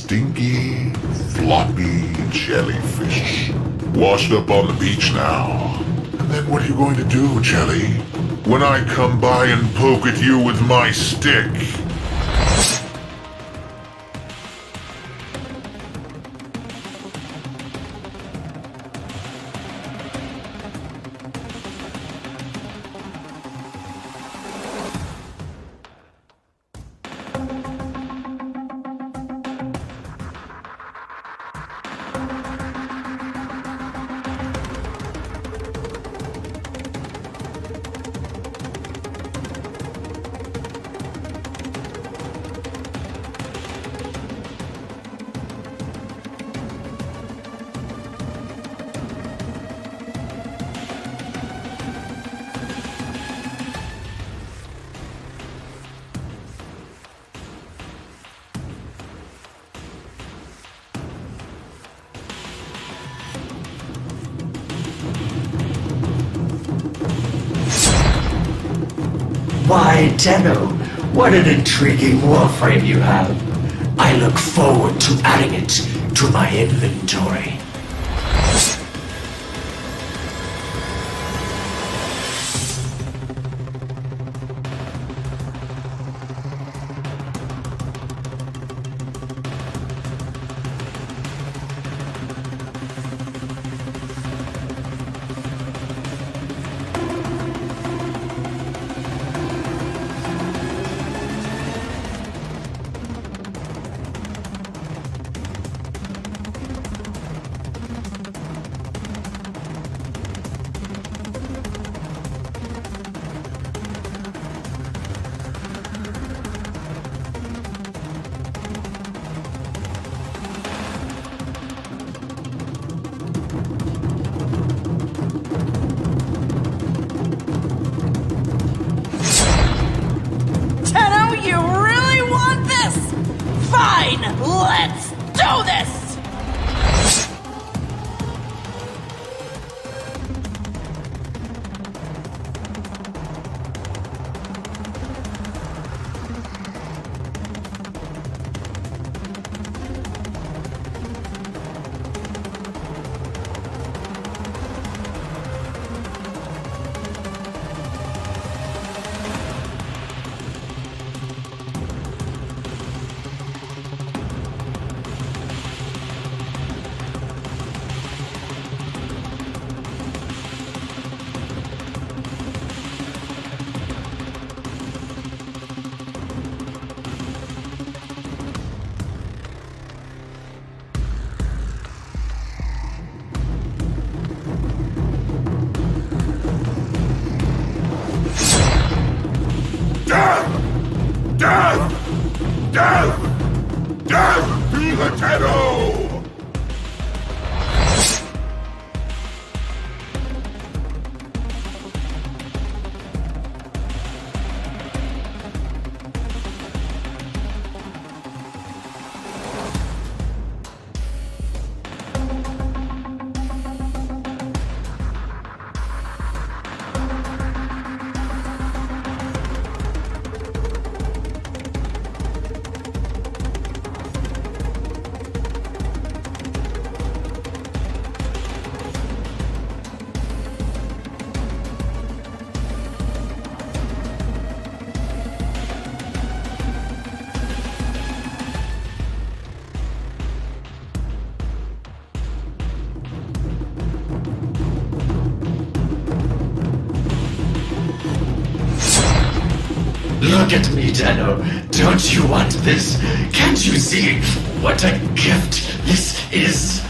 stinky, floppy jellyfish. Washed up on the beach now. And then what are you going to do, Jelly? When I come by and poke at you with my stick? Why, Tenno, what an intriguing warframe you have. I look forward to adding it to my inventory. Let's do this! Death to the Tenno! Look at me, Tenno. Don't you want this? Can't you see what a gift this is?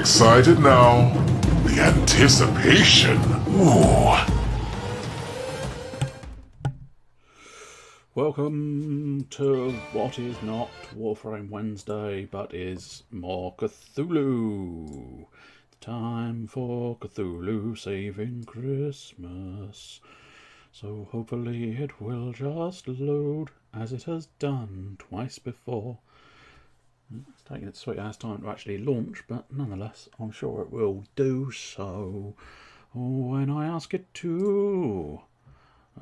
excited now. The anticipation. Ooh. Welcome to what is not Warframe Wednesday, but is more Cthulhu. Time for Cthulhu saving Christmas. So hopefully it will just load, as it has done twice before. It's taking its sweet ass time to actually launch, but nonetheless, I'm sure it will do so when I ask it to.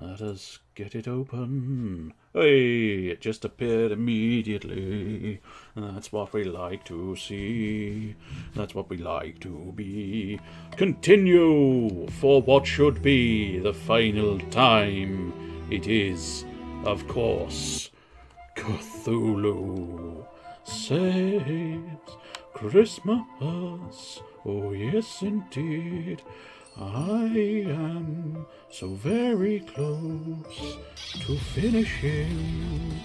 Let us get it open. Hey, it just appeared immediately. That's what we like to see. That's what we like to be. Continue for what should be the final time. It is, of course, Cthulhu saves Christmas. Oh yes, indeed. I am so very close to finishing.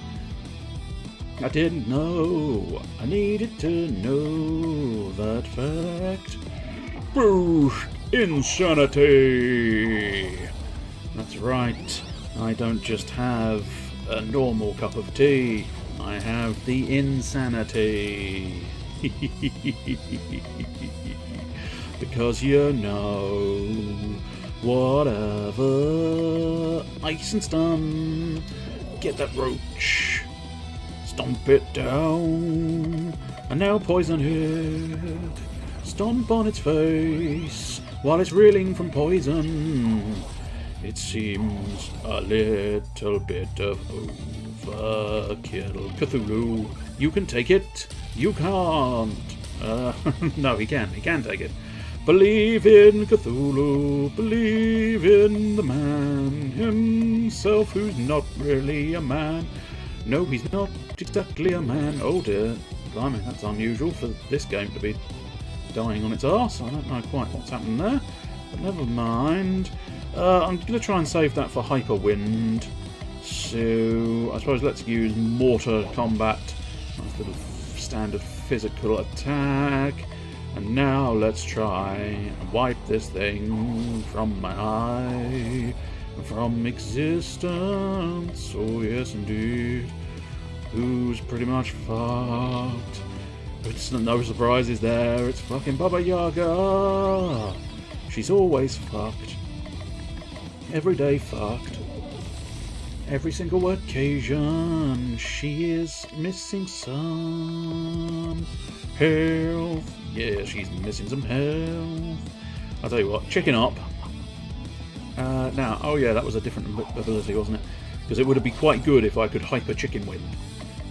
I didn't know I needed to know that fact. Boost insanity! That's right, I don't just have a normal cup of tea, I have the insanity. Because you know, whatever ice and stun, get that roach, stomp it down, and now poison it, stomp on its face while it's reeling from poison. It seems a little bit of overkill. Cthulhu, you can take it, you can't. No, he can take it. Believe in Cthulhu, believe in the man himself, who's not really a man. No, he's not exactly a man. Oh dear, blimey, that's unusual for this game to be dying on its arse. I don't know quite what's happened there, but never mind. I'm going to try and save that for Hyperwind. So, I suppose let's use Mortar Combat. Nice little standard physical attack. And now let's try and wipe this thing from my eye, from existence. Oh yes, indeed. Who's pretty much fucked? It's no surprises there. It's fucking Baba Yaga. She's always fucked. Every day fucked. Every single occasion she is missing some health. Yeah, she's missing some health. I'll tell you what, chicken up. Now, oh yeah, that was a different ability, wasn't it? Because it would be quite good if I could Hyper Chicken Wind.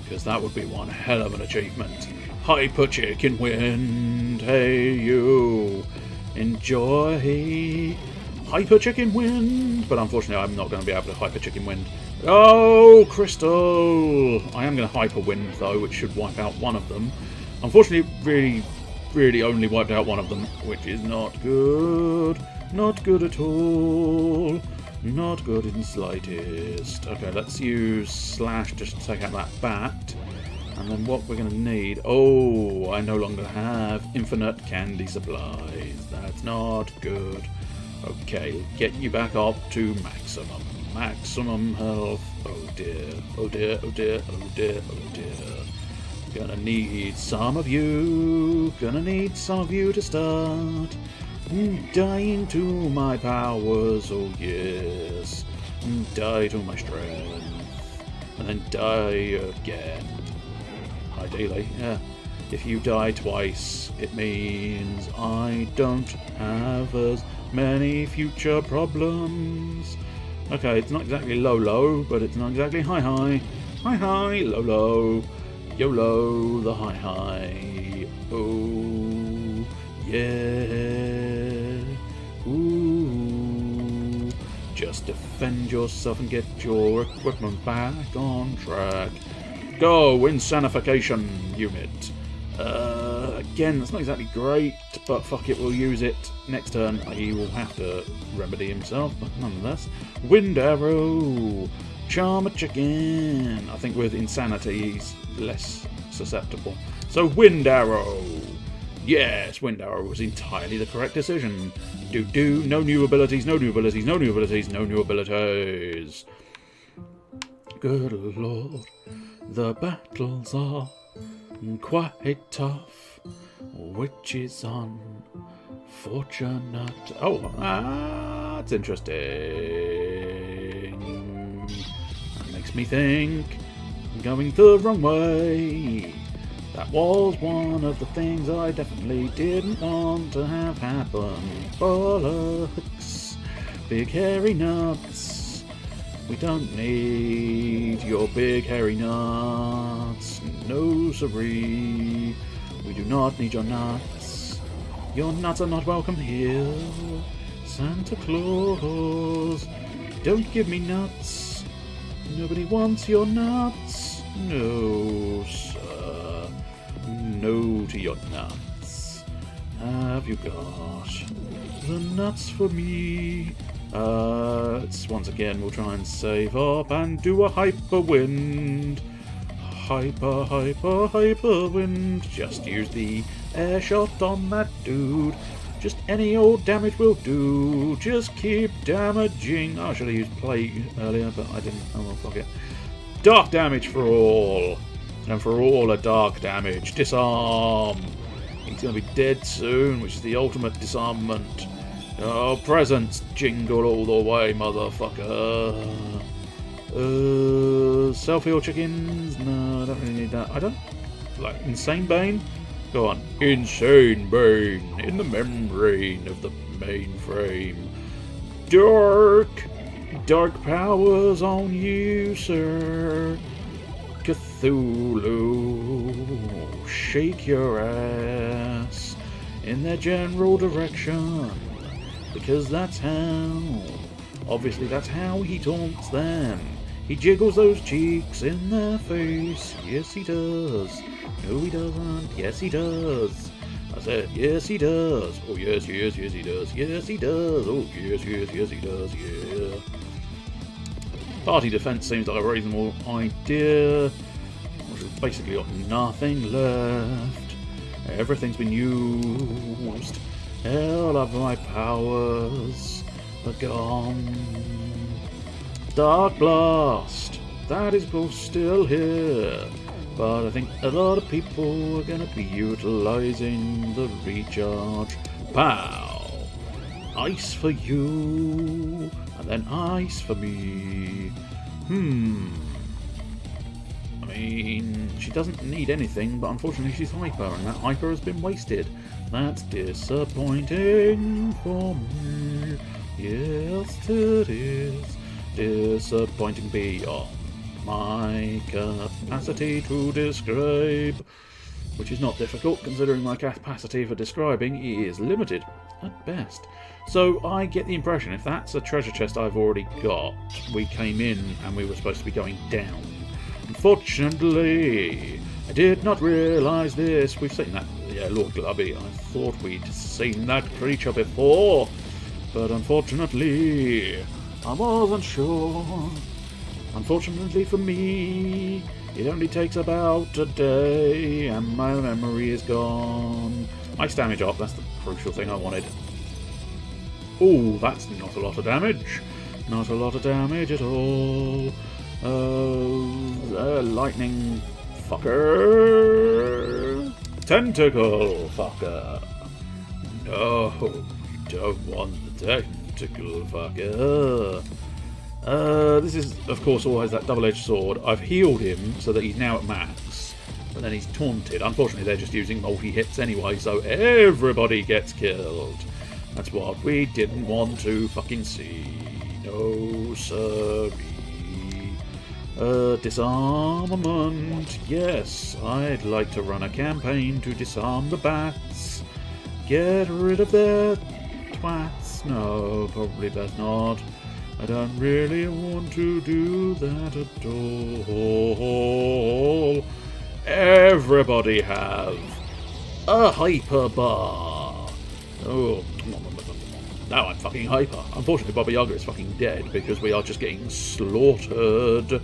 Because that would be one hell of an achievement. Hyper Chicken Wind, hey you, enjoy Hyper Chicken Wind. But unfortunately, I'm not going to be able to Hyper Chicken Wind. Oh, Crystal! I am going to Hyper Wind though, which should wipe out one of them. Unfortunately, really only wiped out one of them, which is not good. Not good at all. Not good in the slightest. Okay, let's use Slash just to take out that bat. And then what we're going to need... Oh, I no longer have infinite candy supplies. That's not good. Okay, get you back up to maximum. Maximum health. Oh dear. Oh dear. Oh dear. Oh dear. Oh dear. Gonna need some of you to start dying to my powers, oh yes, die to my strength, and then die again. Ideally, yeah. If you die twice, it means I don't have as many future problems. Okay, it's not exactly low, but it's not exactly high. High, low. YOLO, the high. Oh, yeah. Ooh. Just defend yourself and get your equipment back on track. Go, insanification unit. Again, that's not exactly great, but fuck it, we'll use it. Next turn, he will have to remedy himself, but nonetheless. Wind arrow. Charm a chicken. I think with insanity he's less susceptible. So wind arrow. Yes, Wind Arrow was entirely the correct decision. No new abilities, no new abilities, no new abilities, no new abilities. Good lord, the battles are quite tough, which is unfortunate. Oh, that's interesting. That makes me think I'm going the wrong way. That was one of the things I definitely didn't want to have happen. Bollocks. Big hairy nuts. We don't need your big hairy nuts. No siree. We do not need your nuts. Your nuts are not welcome here. Santa Claus, don't give me nuts. Nobody wants your nuts. No, sir. No to your nuts. Have you got the nuts for me? Once again, we'll try and save up and do a hyper wind. Hyper wind. Just use the air shot on that dude. Just any old damage will do. Just keep damaging. I should have used plate earlier, but I didn't. Oh well, fuck it. Dark damage for all. And for all a dark damage. Disarm. He's going to be dead soon, which is the ultimate disarmament. Oh, presents jingle all the way, motherfucker. Self-heal chickens? No, I don't really need that. I don't... Like, Insane Bane? Go on. Insane Bane. In the membrane of the mainframe. Dark powers on you, sir. Cthulhu, shake your ass in their general direction, because that's how he taunts them. He jiggles those cheeks in their face. Yes, he does. No, he doesn't. Yes, he does. I said, yes, he does. Oh, yes, he does. Yes, he does. Oh, yes, he does. Yeah. Party defense seems like a reasonable idea. We've basically got nothing left. Everything's been used. All of my powers are gone. Dark Blast. That is both still here. But I think a lot of people are going to be utilising the recharge. Pow! Ice for you. And then ice for me. I mean, she doesn't need anything, but unfortunately she's hyper, and that hyper has been wasted. That's disappointing for me. Yes, it is. Disappointing beyond my capacity to describe. Which is not difficult, considering my capacity for describing is limited, at best. So I get the impression, if that's a treasure chest I've already got, we came in and we were supposed to be going down. Unfortunately, I did not realise this. We've seen that, yeah, Lord Glubby. I thought we'd seen that creature before, but unfortunately, I wasn't sure. Unfortunately for me, it only takes about a day, and my memory is gone. Ice damage up, that's the crucial thing I wanted. Oh, that's not a lot of damage. Not a lot of damage at all. Lightning fucker. Tentacle fucker. No, you don't want the tentacle fucker. This is, of course, always that double-edged sword. I've healed him so that he's now at max, but then he's taunted. Unfortunately, they're just using multi-hits anyway, so everybody gets killed. That's what we didn't want to fucking see. No, sorry. Disarmament. Yes, I'd like to run a campaign to disarm the bats. Get rid of their twats. No, probably best not. I don't really want to do that at all. Everybody have a hyper bar. Oh, now I'm fucking hyper. Unfortunately, Baba Yaga is fucking dead because we are just getting slaughtered.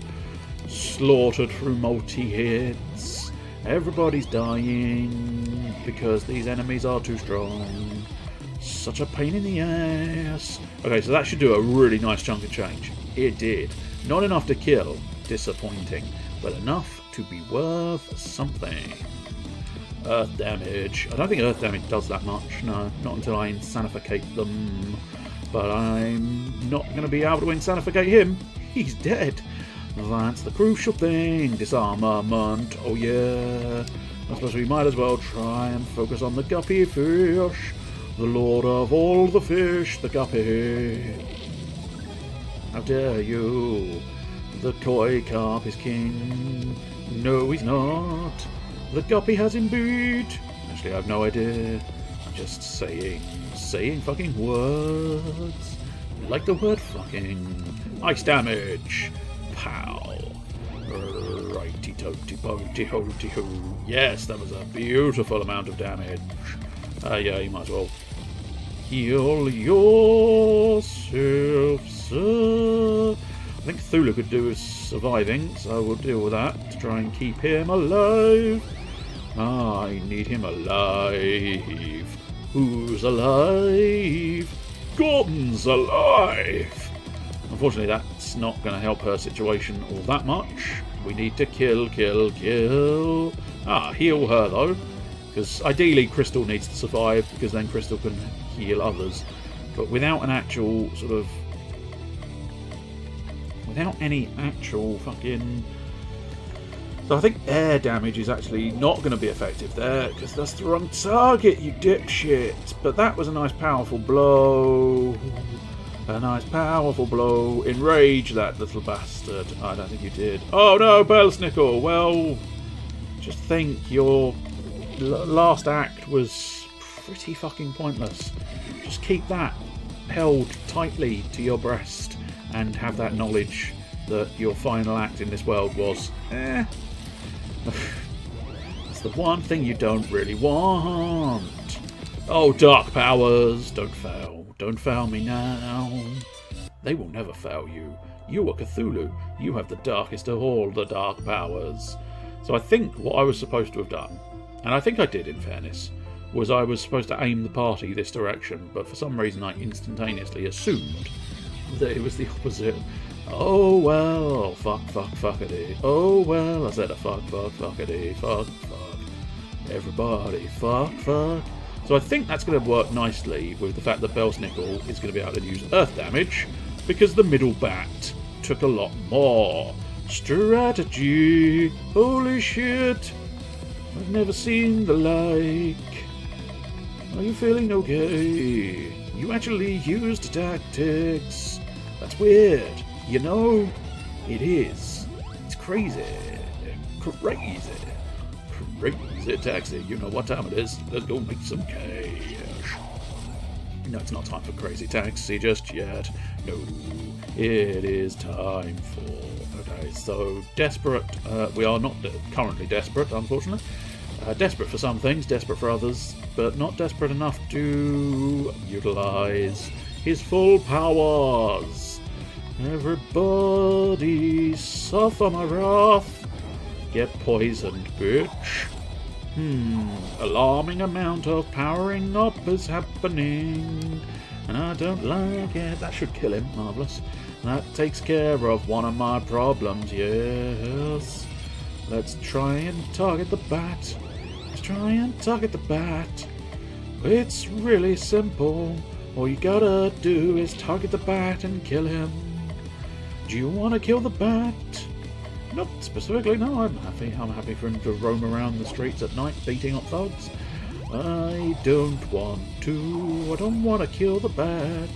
Slaughtered through multi-hits. Everybody's dying because these enemies are too strong. Such a pain in the ass. Okay, so that should do a really nice chunk of change. It did. Not enough to kill, disappointing, but enough to be worth something. Earth damage. I don't think earth damage does that much, no, not until I insanificate them. But I'm not going to be able to insanificate him. He's dead. That's the crucial thing. Disarmament. Oh yeah. I suppose we might as well try and focus on the guppy fish. The lord of all the fish, the guppy. How dare you? The koi carp is king. No, he's not. The guppy has him beat. Actually, I have no idea. I'm just saying fucking words. Like the word fucking. Ice damage. Pow. Righty toty potty hoty ho. Yes, that was a beautiful amount of damage. Yeah, you might as well heal yourself, sir. I think Cthulhu could do with surviving, so we'll deal with that to try and keep him alive. I need him alive. Who's alive? Gordon's alive! Unfortunately, that's not going to help her situation all that much. We need to kill. Heal her, though. Because ideally, Crystal needs to survive, because then Crystal can heal others. But without an actual sort of... without any actual fucking... So I think air damage is actually not going to be effective there, because that's the wrong target, you dipshit. But that was a nice powerful blow. A nice powerful blow. Enrage that little bastard. I don't think you did. Oh no, Belsnickel. Well, just think your last act was pretty fucking pointless. Just keep that held tightly to your breast and have that knowledge that your final act in this world was That's the one thing you don't really want. Oh, dark powers, don't fail. Don't fail me now. They will never fail you. You are Cthulhu. You have the darkest of all the dark powers. So I think what I was supposed to have done, and I think I did in fairness, was I was supposed to aim the party this direction, but for some reason I instantaneously assumed that it was the opposite. Oh well, fuckity. Oh well, I said a fuckity, fuck. Everybody, fuck. So I think that's going to work nicely with the fact that Belsnickel is going to be able to use earth damage, because the middle bat took a lot more. Strategy! Holy shit! I've never seen the like. Are you feeling okay? You actually used tactics. That's weird. You know, it is. It's crazy. Crazy taxi. You know what time it is. Let's go make some cash. No, it's not time for crazy taxi just yet. No, it is time for... Okay, so desperate. We are not currently desperate, unfortunately. Desperate for some things, desperate for others, but not desperate enough to utilise his full powers. Everybody suffer my wrath. Get poisoned, bitch. Alarming amount of powering up is happening, and I don't like it. That should kill him. Marvellous. That takes care of one of my problems, yes. Let's try and target the bat. It's really simple. All you gotta do is target the bat and kill him. Do you want to kill the bat? Not specifically, no. I'm happy for him to roam around the streets at night beating up thugs. I don't want to. I don't want to kill the bat.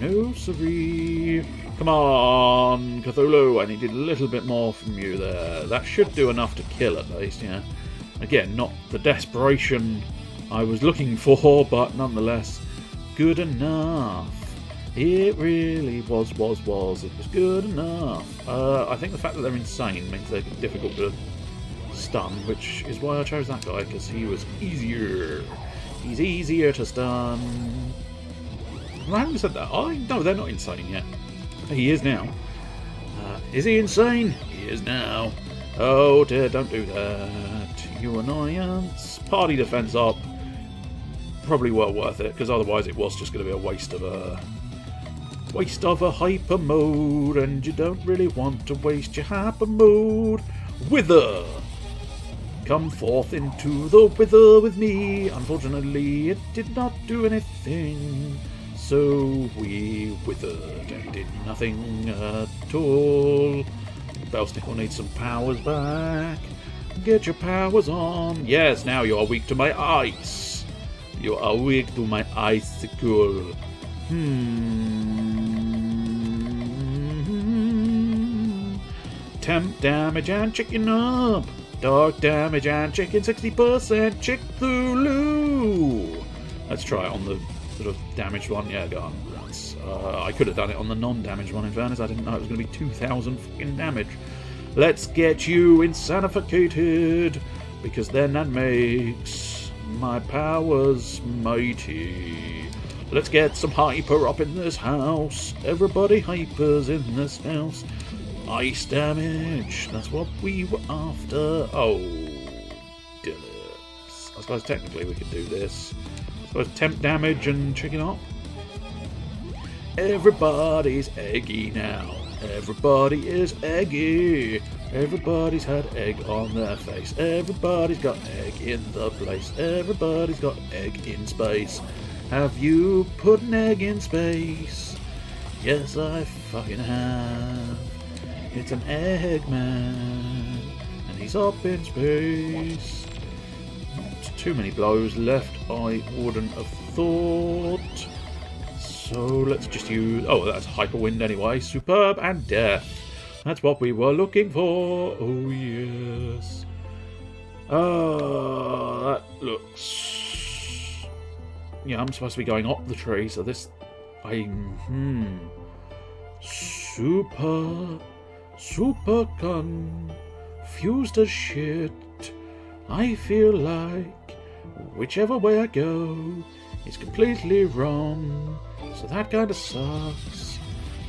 No siree. Come on, Cthulhu. I needed a little bit more from you there. That should do enough to kill at least, yeah. Again, not the desperation I was looking for, but nonetheless, good enough. It really was. It was good enough. I think the fact that they're insane makes it difficult to stun, which is why I chose that guy, because he was easier. He's easier to stun. Well, I haven't said that. No, they're not insane yet. He is now. Is he insane? He is now. Oh dear, don't do that. you annoyance. Party defense up. Probably well worth it, because otherwise it was just going to be a waste of a hyper mode, and you don't really want to waste your hyper mode. Wither! Come forth into the wither with me. Unfortunately, it did not do anything, so we withered and did nothing at all. Bellsnickle needs some powers back. Get your powers on. Yes, now you are weak to my ice. You are weak to my icicle. Temp damage and chicken up. Dark damage and chicken 60%. Cthulhu. Let's try it on the sort of damaged one. Yeah, go on. I could have done it on the non-damaged one, in fairness. I didn't know it was going to be 2,000 fucking damage. Let's get you insanificated, because then that makes my powers mighty. Let's get some hyper up in this house. Everybody hypers in this house. Ice damage. That's what we were after. Oh, Dillips. I suppose technically we could do this. I suppose temp damage and chicken up. Everybody's eggy now. Everybody is eggy. Everybody's had egg on their face. Everybody's got egg in the place. Everybody's got egg in space. Have you put an egg in space? Yes, I fucking have. It's an Eggman, and he's up in space. Not too many blows left, I wouldn't have thought. So let's just use... Oh, that's Hyper Wind anyway. Superb and Death. That's what we were looking for. Oh, yes. That looks... Yeah, I'm supposed to be going up the tree, so this... Super confused as shit. I feel like whichever way I go is completely wrong. So that kind of sucks.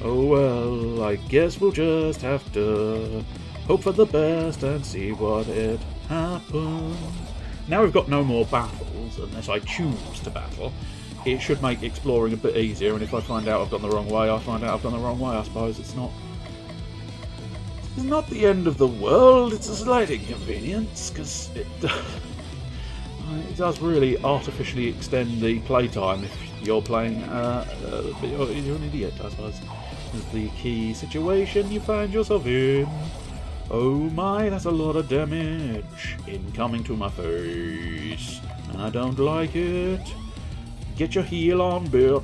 Oh well, I guess we'll just have to hope for the best and see what it happens. Now we've got no more battles, unless I choose to battle. It should make exploring a bit easier, and if I find out I've gone the wrong way, I find out I've gone the wrong way. I suppose it's not the end of the world. It's a slight inconvenience, because it does really artificially extend the playtime if you're playing, but you're an idiot, I suppose, is the key situation you find yourself in. Oh my, that's a lot of damage incoming to my face, and I don't like it. Get your heal on, bitch.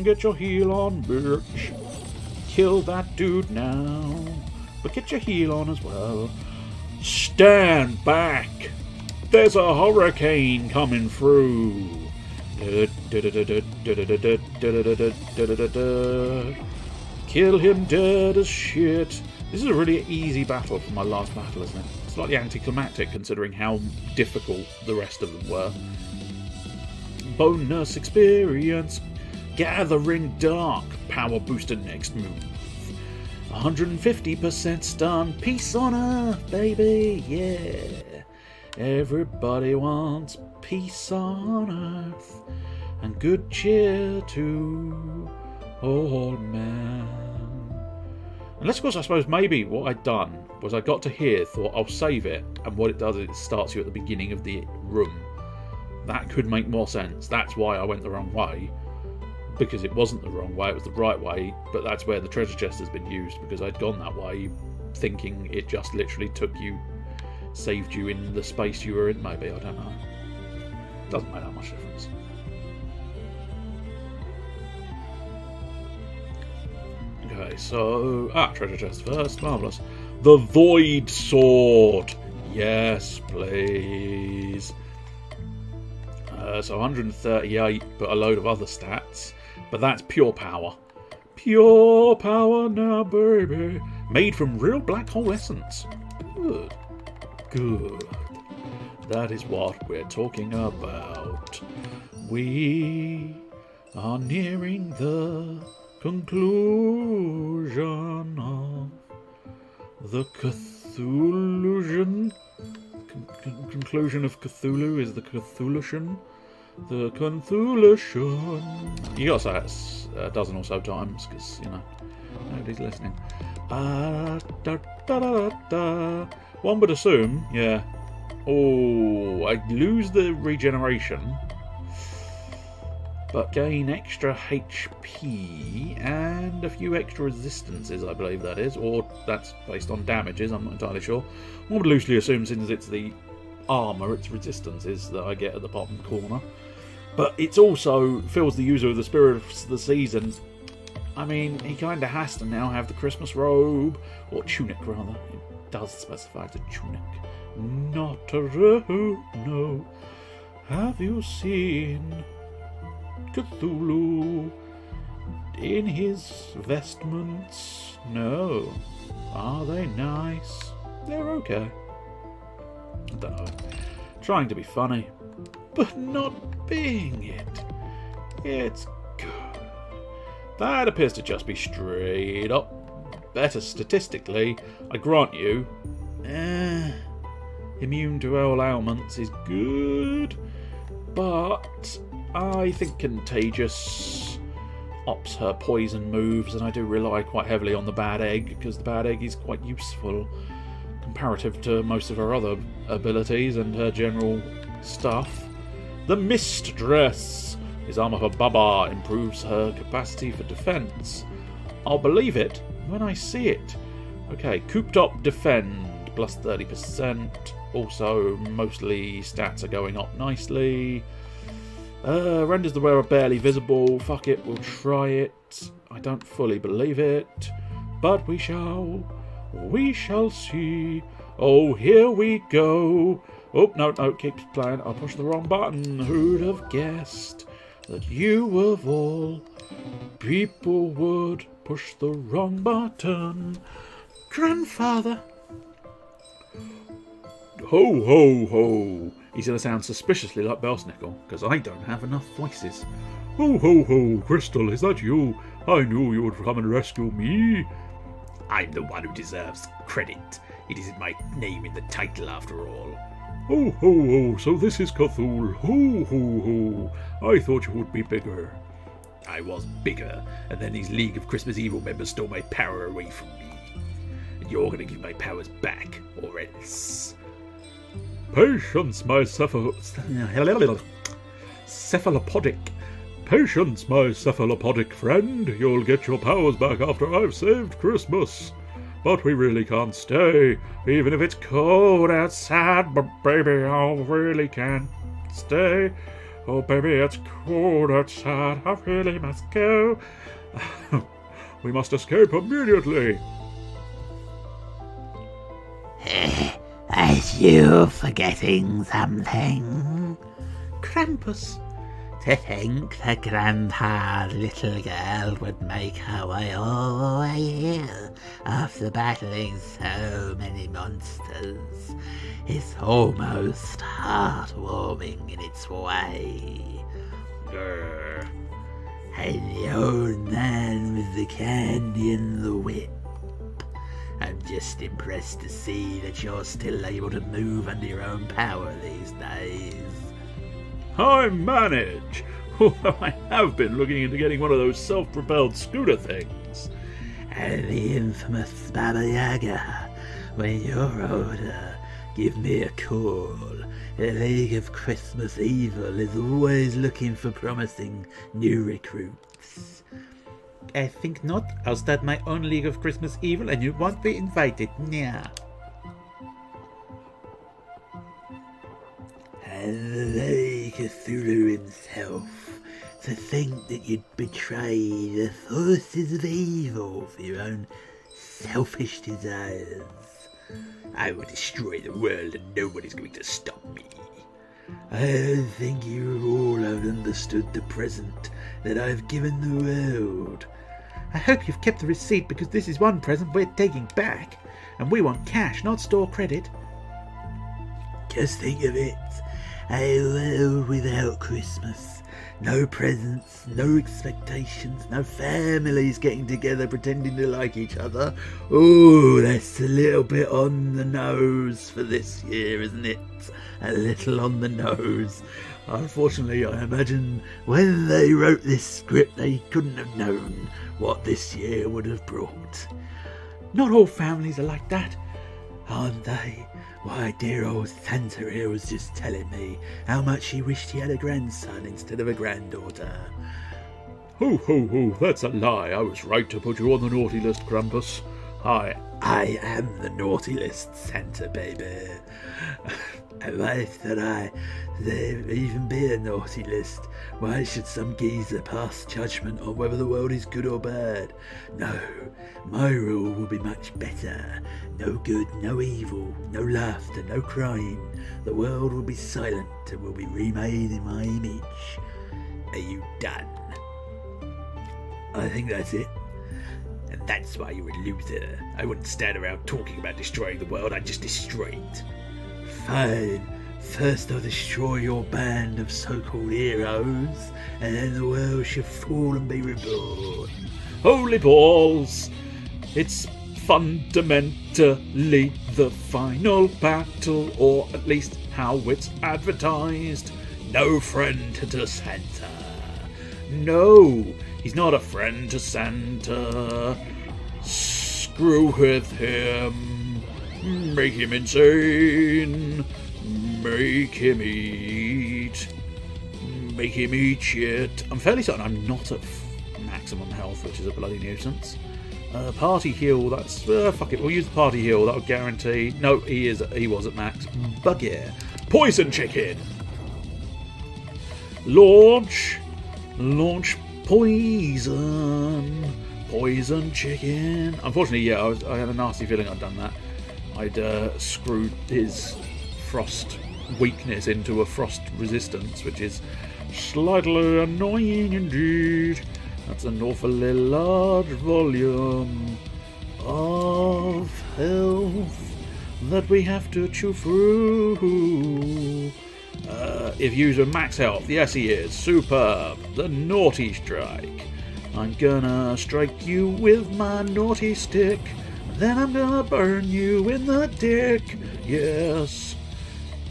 Get your heal on, bitch. Kill that dude now, but get your heal on as well. Stand back. There's a hurricane coming through. Kill him dead as shit. This is a really easy battle from my last battle, isn't it? Slightly anticlimactic considering how difficult the rest of them were. Bonus experience. Gathering Dark. Power booster next move. 150% stun. Peace on Earth, baby. Yeah. Everybody wants peace on Earth and good cheer to all men. Unless, of course, I suppose maybe what I'd done was I got to here, thought I'll save it, and what it does is it starts you at the beginning of the room. That could make more sense. That's why I went the wrong way. Because it wasn't the wrong way, it was the right way, but that's where the treasure chest has been used, because I'd gone that way thinking it just literally saved you in the space you were in, maybe, I don't know. Doesn't make that much difference. Okay, so... treasure chest first, marvellous. The Void Sword! Yes, please. So 138, but a load of other stats. But that's pure power. Pure power now, baby. Made from real black hole essence. Good. Good. That is what we're talking about. We are nearing the conclusion of the Cthulhu conclusion of Cthulhu is the Cthulhution. The Cthulhution. You gotta say it a dozen or so times, because, you know, nobody's listening. One would assume, yeah. Oh, I lose the regeneration, but gain extra HP and a few extra resistances, I believe that is, or that's based on damages, I'm not entirely sure. One would loosely assume, since it's the armour, it's resistances that I get at the bottom corner. But it also fills the user with the spirit of the season. I mean, he kind of has to now have the Christmas robe, or tunic rather. It does specify the tunic. Not a robe, no. Have you seen Cthulhu in his vestments? No. Are they nice? They're okay. I don't know. Trying to be funny, but not being it. It's good. That appears to just be straight up better statistically. I grant you, immune to all ailments is good, but I think Contagious ups her poison moves, and I do rely quite heavily on the Bad Egg, because the Bad Egg is quite useful comparative to most of her other abilities and her general stuff. The Mist Dress is armor for Baba, improves her capacity for defense. I'll believe it when I see it. Okay, Cooped Up Defend, plus 30%. Also, mostly stats are going up nicely. Renders the wearer barely visible. Fuck it, we'll try it. I don't fully believe it, but we shall see. Oh, here we go. Oh, no, keeps playing. I pushed the wrong button. Who'd have guessed that you of all people would push the wrong button? Grandfather. Ho, ho, ho. He's going to sound suspiciously like Belsnickel, because I don't have enough voices. Ho, ho, ho. Crystal, is that you? I knew you would come and rescue me. I'm the one who deserves credit. It isn't my name in the title, after all. Ho, ho, ho. So this is Cthulhu. Ho, ho, ho. I thought you would be bigger. I was bigger, and then these League of Christmas Evil members stole my power away from me. And you're going to give my powers back, or else. Patience, my cephalopodic. Patience, my cephalopodic friend. You'll get your powers back after I've saved Christmas. But we really can't stay, even if it's cold outside. But baby, I really can't stay. Oh baby, it's cold outside. I really must go. We must escape immediately. Are you forgetting something? Krampus. To think the grand-haired little girl would make her way all the way here after battling so many monsters is almost heartwarming in its way. Grr. And the old man with the candy and the whip. I'm just impressed to see that you're still able to move under your own power these days. I manage, although I have been looking into getting one of those self-propelled scooter things. And the infamous Baba Yaga. When you're older, give me a call. The League of Christmas Evil is always looking for promising new recruits. I think not. I'll start my own League of Christmas Evil and you won't be invited. Nah. And the very Cthulhu himself, to think that you'd betray the forces of evil for your own selfish desires. I will destroy the world and nobody's going to stop me. I don't think you all have understood the present that I've given the world. I hope you've kept the receipt, because this is one present we're taking back, and we want cash, not store credit. Just think of it. A world without Christmas No presents, no expectations, no families getting together pretending to like each other. Oh, that's a little bit on the nose for this year, isn't it? A little on the nose. Unfortunately, I imagine when they wrote this script, they couldn't have known what this year would have brought. Not all families are like that, aren't they? Why, dear old Santa here was just telling me how much he wished he had a grandson instead of a granddaughter. Ho, ho, ho, that's a lie. I was right to put you on the naughty list, Krampus. I am the naughty list, Santa baby. And if there even be a naughty list, why should some geezer pass judgment on whether the world is good or bad? No, my rule will be much better. No good, no evil, no laughter, no crying. The world will be silent and will be remade in my image. Are you done? I think that's it. And that's why you're a loser. I wouldn't stand around talking about destroying the world, I'd just destroy it. Fine. First I'll destroy your band of so-called heroes, and then the world shall fall and be reborn. Holy balls! It's fundamentally the final battle, or at least how it's advertised. No friend to Santa. No, he's not a friend to Santa. Screw with him. Make him insane. Make him eat. Make him eat shit. I'm fairly certain I'm not at maximum health, which is a bloody nuisance. Party heal, that's... fuck it, we'll use the party heal, that'll guarantee... No, he was at max. Bugger. Poison chicken! Launch poison. Poison chicken. Unfortunately, yeah, I had a nasty feeling I'd done that. I'd screwed his frost weakness into a frost resistance, which is slightly annoying indeed. That's an awfully large volume of health that we have to chew through. If user max health, yes he is. Superb. The naughty strike. I'm gonna strike you with my naughty stick. Then I'm gonna burn you in the dick. Yes.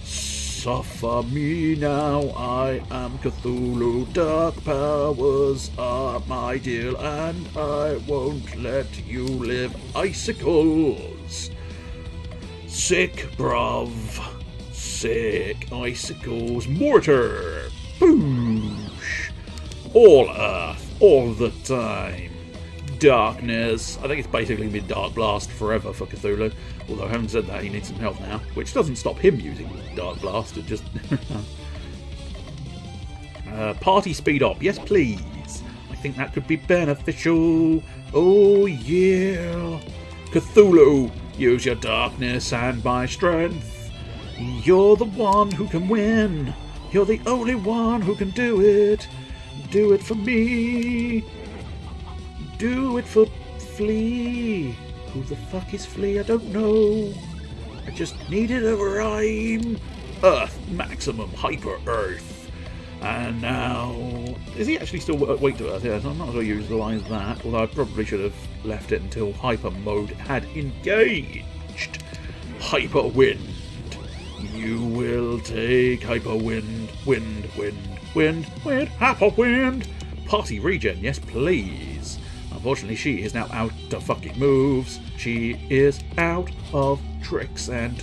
Suffer me now, I am Cthulhu. Dark powers are my deal, and I won't let you live. Icicles. Sick, bruv. Sick. Icicles. Mortar. Boosh. All earth. All the time. Darkness. I think it's basically been Dark Blast forever for Cthulhu. Although having said that, he needs some help now, which doesn't stop him using Dark Blast. It just party speed up, yes please. I think that could be beneficial. Oh yeah. Cthulhu, use your darkness and my strength. You're the one who can win. You're the only one who can do it. Do it for me. Do it for Flea. Who the fuck is Flea? I don't know. I just needed a rhyme. Earth, maximum hyper Earth. And now... Is he actually still weak to Earth? Yes, I'm not going to utilise that. Although I probably should have left it until hyper mode had engaged. Hyper wind. You will take hyper wind. Wind, wind, wind, wind. Hyper wind. Party regen, yes please. Unfortunately, she is now out of fucking moves. She is out of tricks and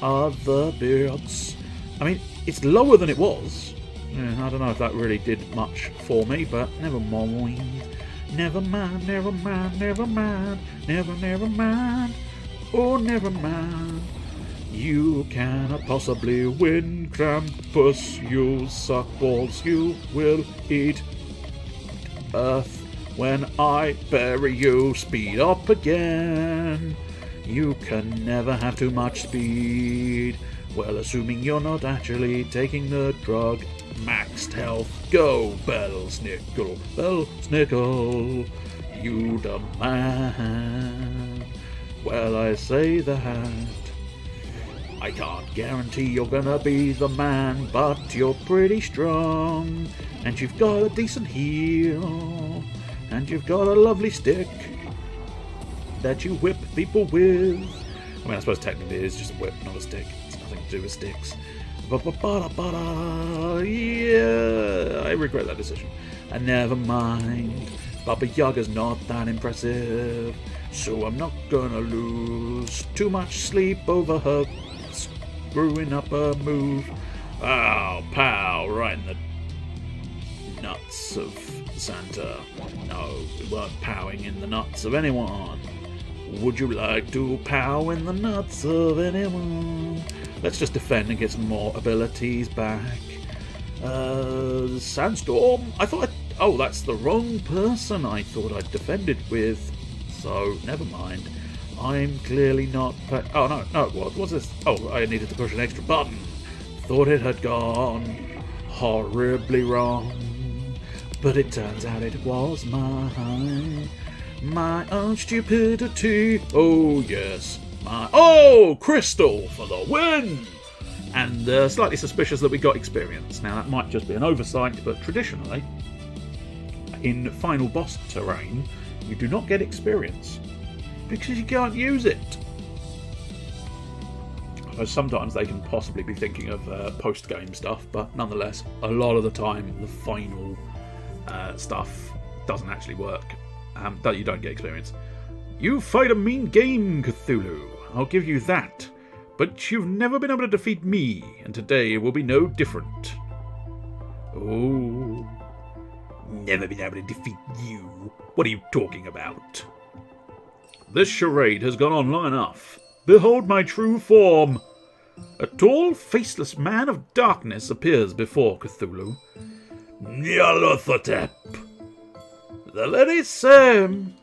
other bits. I mean, it's lower than it was. I don't know if that really did much for me, but never mind. Never mind, never mind, never mind. Never mind. Oh, never mind. You cannot possibly win, Krampus. You suck balls. You will eat Earth. When I bury you, speed up again. You can never have too much speed. Well, assuming you're not actually taking the drug. Maxed health. Go, Bell Snickle. Bell Snickle. You the man. Well, I say that. I can't guarantee you're gonna be the man, but you're pretty strong. And you've got a decent heel. And you've got a lovely stick that you whip people with. I mean, I suppose technically it is just a whip, not a stick. It's nothing to do with sticks. Yeah, I regret that decision. And never mind, Baba Yaga's not that impressive, so I'm not gonna lose too much sleep over her screwing up a move. Oh, pow, right in the nuts of Santa. No, we weren't powing in the nuts of anyone. Would you like to pow in the nuts of anyone? Let's just defend and get some more abilities back. Sandstorm? Oh, that's the wrong person I thought I'd defended with. So, never mind. I'm clearly not... Oh, no, what's this? Oh, I needed to push an extra button. Thought it had gone horribly wrong. But it turns out it was my own stupidity. Oh, yes. Oh, Crystal for the win! And slightly suspicious that we got experience. Now, that might just be an oversight, but traditionally, in final boss terrain, you do not get experience. Because you can't use it. Sometimes they can possibly be thinking of post-game stuff, but nonetheless, a lot of the time, the final stuff doesn't actually work. That you don't get experience. You fight a mean game, Cthulhu. I'll give you that. But you've never been able to defeat me, and today will be no different. Oh, never been able to defeat you. What are you talking about? This charade has gone on long enough. Behold my true form. A tall, faceless man of darkness appears before Cthulhu. Nyarlathotep. The lady Sam.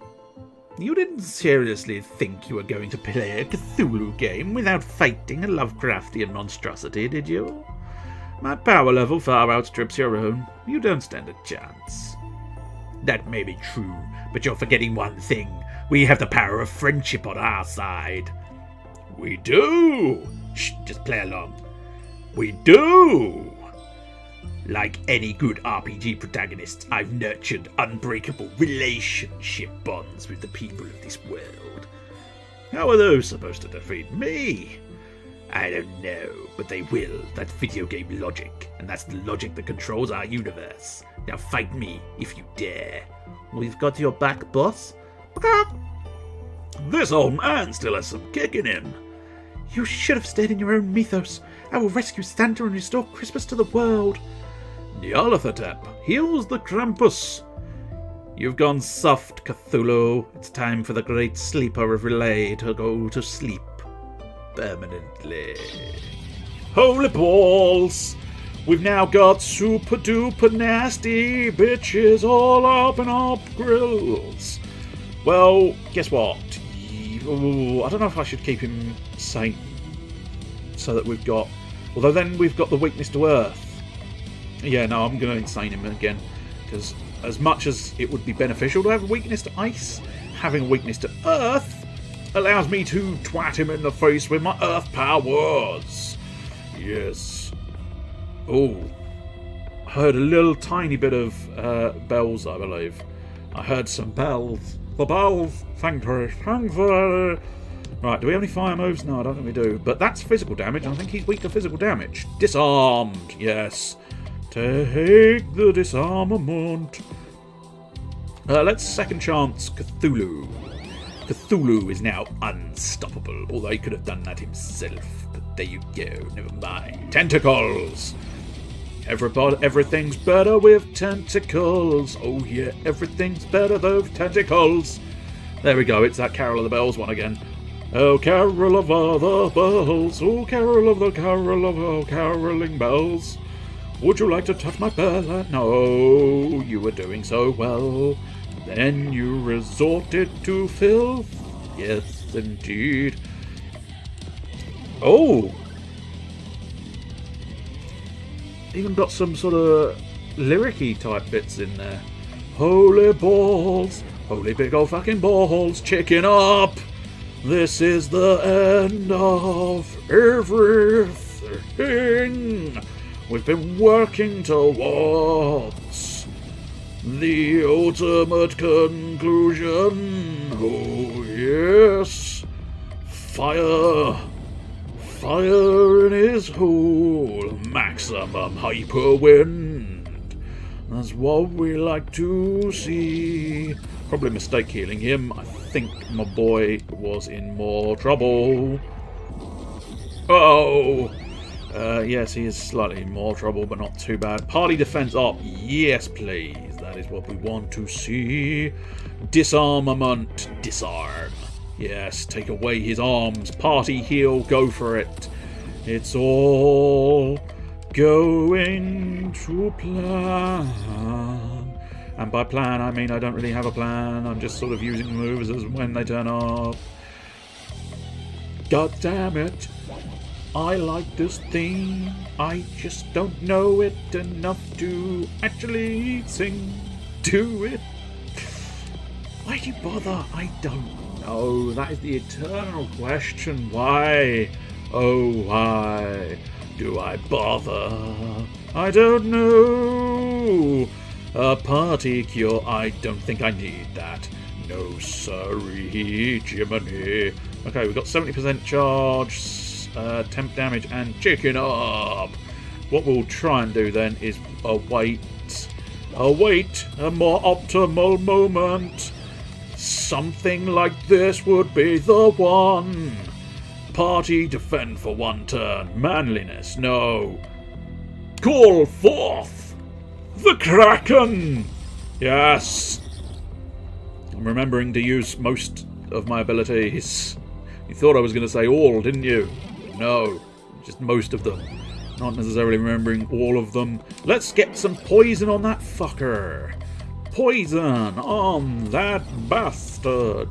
You didn't seriously think you were going to play a Cthulhu game without fighting a Lovecraftian monstrosity, did you? My power level far outstrips your own. You don't stand a chance. That may be true, but you're forgetting one thing. We have the power of friendship on our side. We do! Shh, just play along. We do! Like any good RPG protagonist, I've nurtured unbreakable relationship bonds with the people of this world. How are those supposed to defeat me? I don't know, but they will. That's video game logic, and that's the logic that controls our universe. Now fight me, if you dare. We've got your back, boss. This old man still has some kick in him. You should have stayed in your own mythos. I will rescue Santa and restore Christmas to the world. Nyarlathotep, heals the Krampus. You've gone soft, Cthulhu. It's time for the great sleeper of Relay to go to sleep. Permanently. Holy balls! We've now got super duper nasty bitches all up in our grills. Well, guess what? Ooh, I don't know if I should keep him sane. So that we've got... Although then we've got the weakness to earth. Yeah, no, I'm going to insane him again. Because as much as it would be beneficial to have a weakness to ice, having a weakness to earth allows me to twat him in the face with my earth powers. Yes. Oh. I heard a little tiny bit of bells, I believe. I heard some bells. The bells. Thankfully. Right, do we have any fire moves? No, I don't think we do. But that's physical damage, and I think he's weak to physical damage. Disarmed. Yes. Take the disarmament. Let's second chance Cthulhu. Cthulhu is now unstoppable, although he could have done that himself. But there you go, never mind. Tentacles! Everything's better with tentacles. Oh yeah, everything's better with tentacles. There we go, it's that Carol of the Bells one again. Oh, carol of the bells. Oh, carol of the carol of the caroling bells. Would you like to touch my bell? No, you were doing so well. Then you resorted to filth. Yes, indeed. Oh! Even got some sort of lyric-y type bits in there. Holy balls. Holy big old fucking balls. Chicken up. This is the end of everything we've been working towards. The ultimate conclusion. Oh yes. Fire. Fire in his hole. Maximum hyper wind. That's what we like to see. Probably a mistake healing him. I think my boy was in more trouble. Oh! Yes, he is slightly in more trouble, but not too bad. Party defense up. Yes, please. That is what we want to see. Disarmament. Disarm. Yes, take away his arms. Party heal. Go for it. It's all going to plan. And by plan, I mean I don't really have a plan. I'm just sort of using moves as when they turn up. God damn it. I like this theme. I just don't know it enough to actually sing to it. Why do you bother? I don't know. That is the eternal question. Why? Oh, why do I bother? I don't know. A party cure? I don't think I need that. No sorry, Jiminy. Okay, we've got 70% charge, temp damage, and chicken up. What we'll try and do then is await a more optimal moment. Something like this would be the one. Party defend for one turn. Manliness, no. Call forth the Kraken! Yes! I'm remembering to use most of my abilities. You thought I was going to say all, didn't you? No, just most of them. Not necessarily remembering all of them. Let's get some poison on that fucker. Poison on that bastard.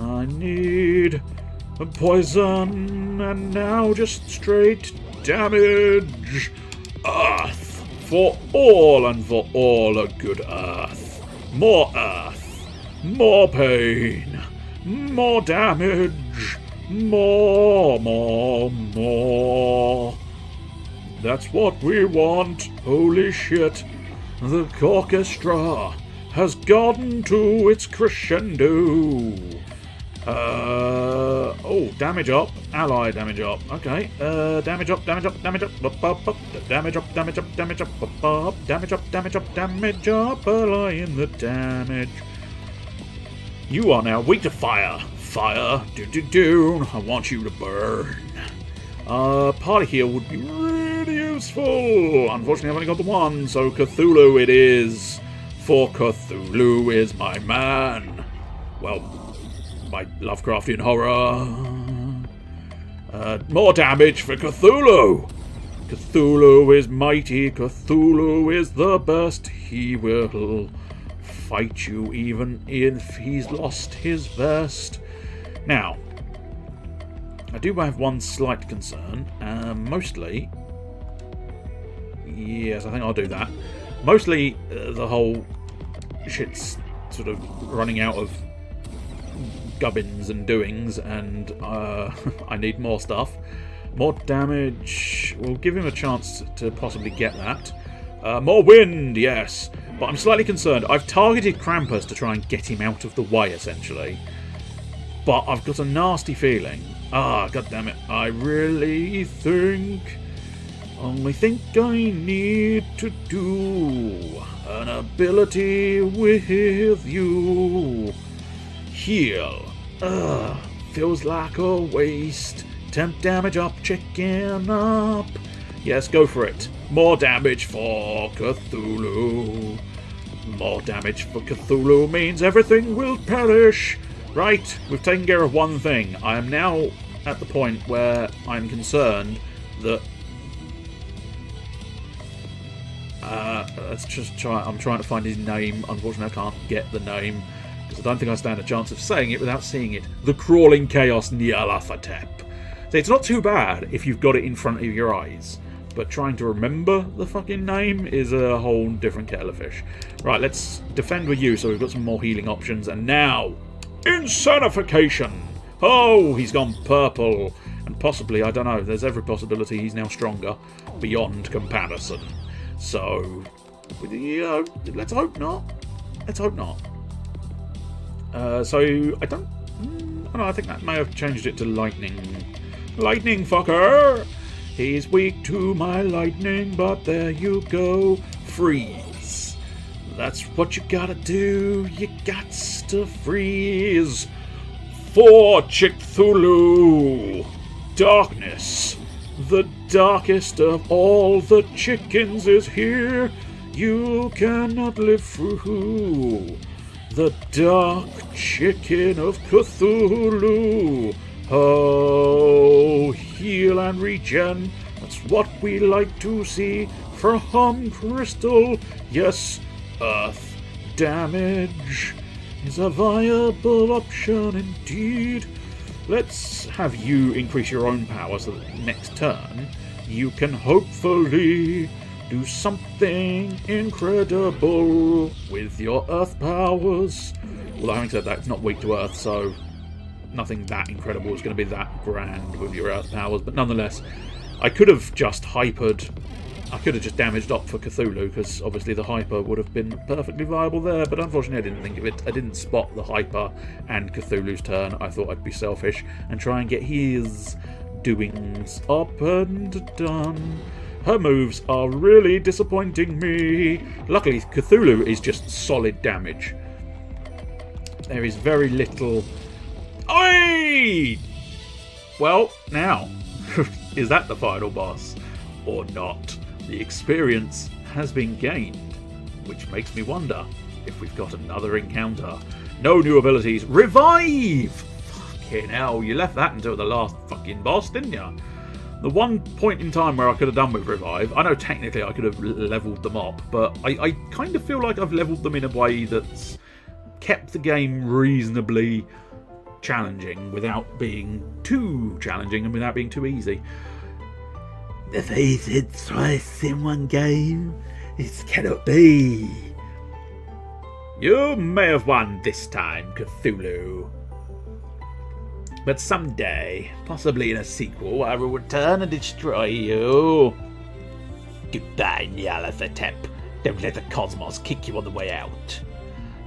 I need a poison, and now just straight damage. Earth. For all and for all a good earth. More earth. More pain. More damage. More. That's what we want. Holy shit. The orchestra has gotten to its crescendo. Oh, damage up. Ally damage up. Okay. Damage up. Damage up. Damage up. Damage up. Damage up. Damage up. Damage up. Damage up. Damage up. Ally in the damage. You are now weak to fire. Fire. Do. I want you to burn. Party heal would be really useful. Unfortunately, I've only got the one, so Cthulhu it is. For Cthulhu is my man. Well, my Lovecraftian horror. More damage for Cthulhu. Cthulhu is mighty. Cthulhu is the best. He will fight you even if he's lost his vest. Now, I do have one slight concern. Mostly, yes, I think I'll do that. Mostly, the whole shit's sort of running out of gubbins and doings, and I need more stuff. More damage. We'll give him a chance to possibly get that. More wind, yes. But I'm slightly concerned. I've targeted Krampus to try and get him out of the way, essentially. But I've got a nasty feeling. God damn it. I really think I need to do an ability with you. Heal. Feels like a waste. Temp damage up, chicken up. Yes, go for it. More damage for Cthulhu. More damage for Cthulhu means everything will perish. Right, we've taken care of one thing. I am now at the point where I'm concerned that... let's just try... I'm trying to find his name. Unfortunately, I can't get the name, because I don't think I stand a chance of saying it without seeing it. The Crawling Chaos Nyarlathotep. So it's not too bad if you've got it in front of your eyes, but trying to remember the fucking name is a whole different kettle of fish. Right, let's defend with you, so we've got some more healing options. And now, insanification. Oh, he's gone purple. And possibly, I don't know, there's every possibility he's now stronger beyond comparison. So, let's hope not. Let's hope not. So, I don't know, I think that may have changed it to lightning. Lightning, fucker! He's weak to my lightning, but there you go. Freeze. That's what you gotta do. You gots to freeze. For Cthulhu. Darkness. The darkest of all the chickens is here. You cannot live through. The dark chicken of Cthulhu. Oh, heal and regen. That's what we like to see from Crystal. Yes, earth damage is a viable option indeed. Let's have you increase your own power so that next turn you can hopefully do something incredible with your earth powers. Although having said that, it's not weak to earth, so nothing that incredible is going to be that grand with your earth powers. But nonetheless, I could have just hypered. I could have just damaged up for Cthulhu, because obviously the hyper would have been perfectly viable there, but unfortunately I didn't think of it. I didn't spot the hyper and Cthulhu's turn. I thought I'd be selfish and try and get his doings up and done. Her moves are really disappointing me. Luckily, Cthulhu is just solid damage. There is very little... Oi! Well, now, is that the final boss or not? The experience has been gained, which makes me wonder if we've got another encounter. No new abilities. Revive! Fucking hell, you left that until the last fucking boss, didn't you? The one point in time where I could have done with Revive, I know technically I could have leveled them up, but I kind of feel like I've leveled them in a way that's kept the game reasonably challenging without being too challenging and without being too easy. Defeated twice in one game? It cannot be. You may have won this time, Cthulhu. But someday, possibly in a sequel, I will return and destroy you. Goodbye, Nyarlathotep. Don't let the cosmos kick you on the way out.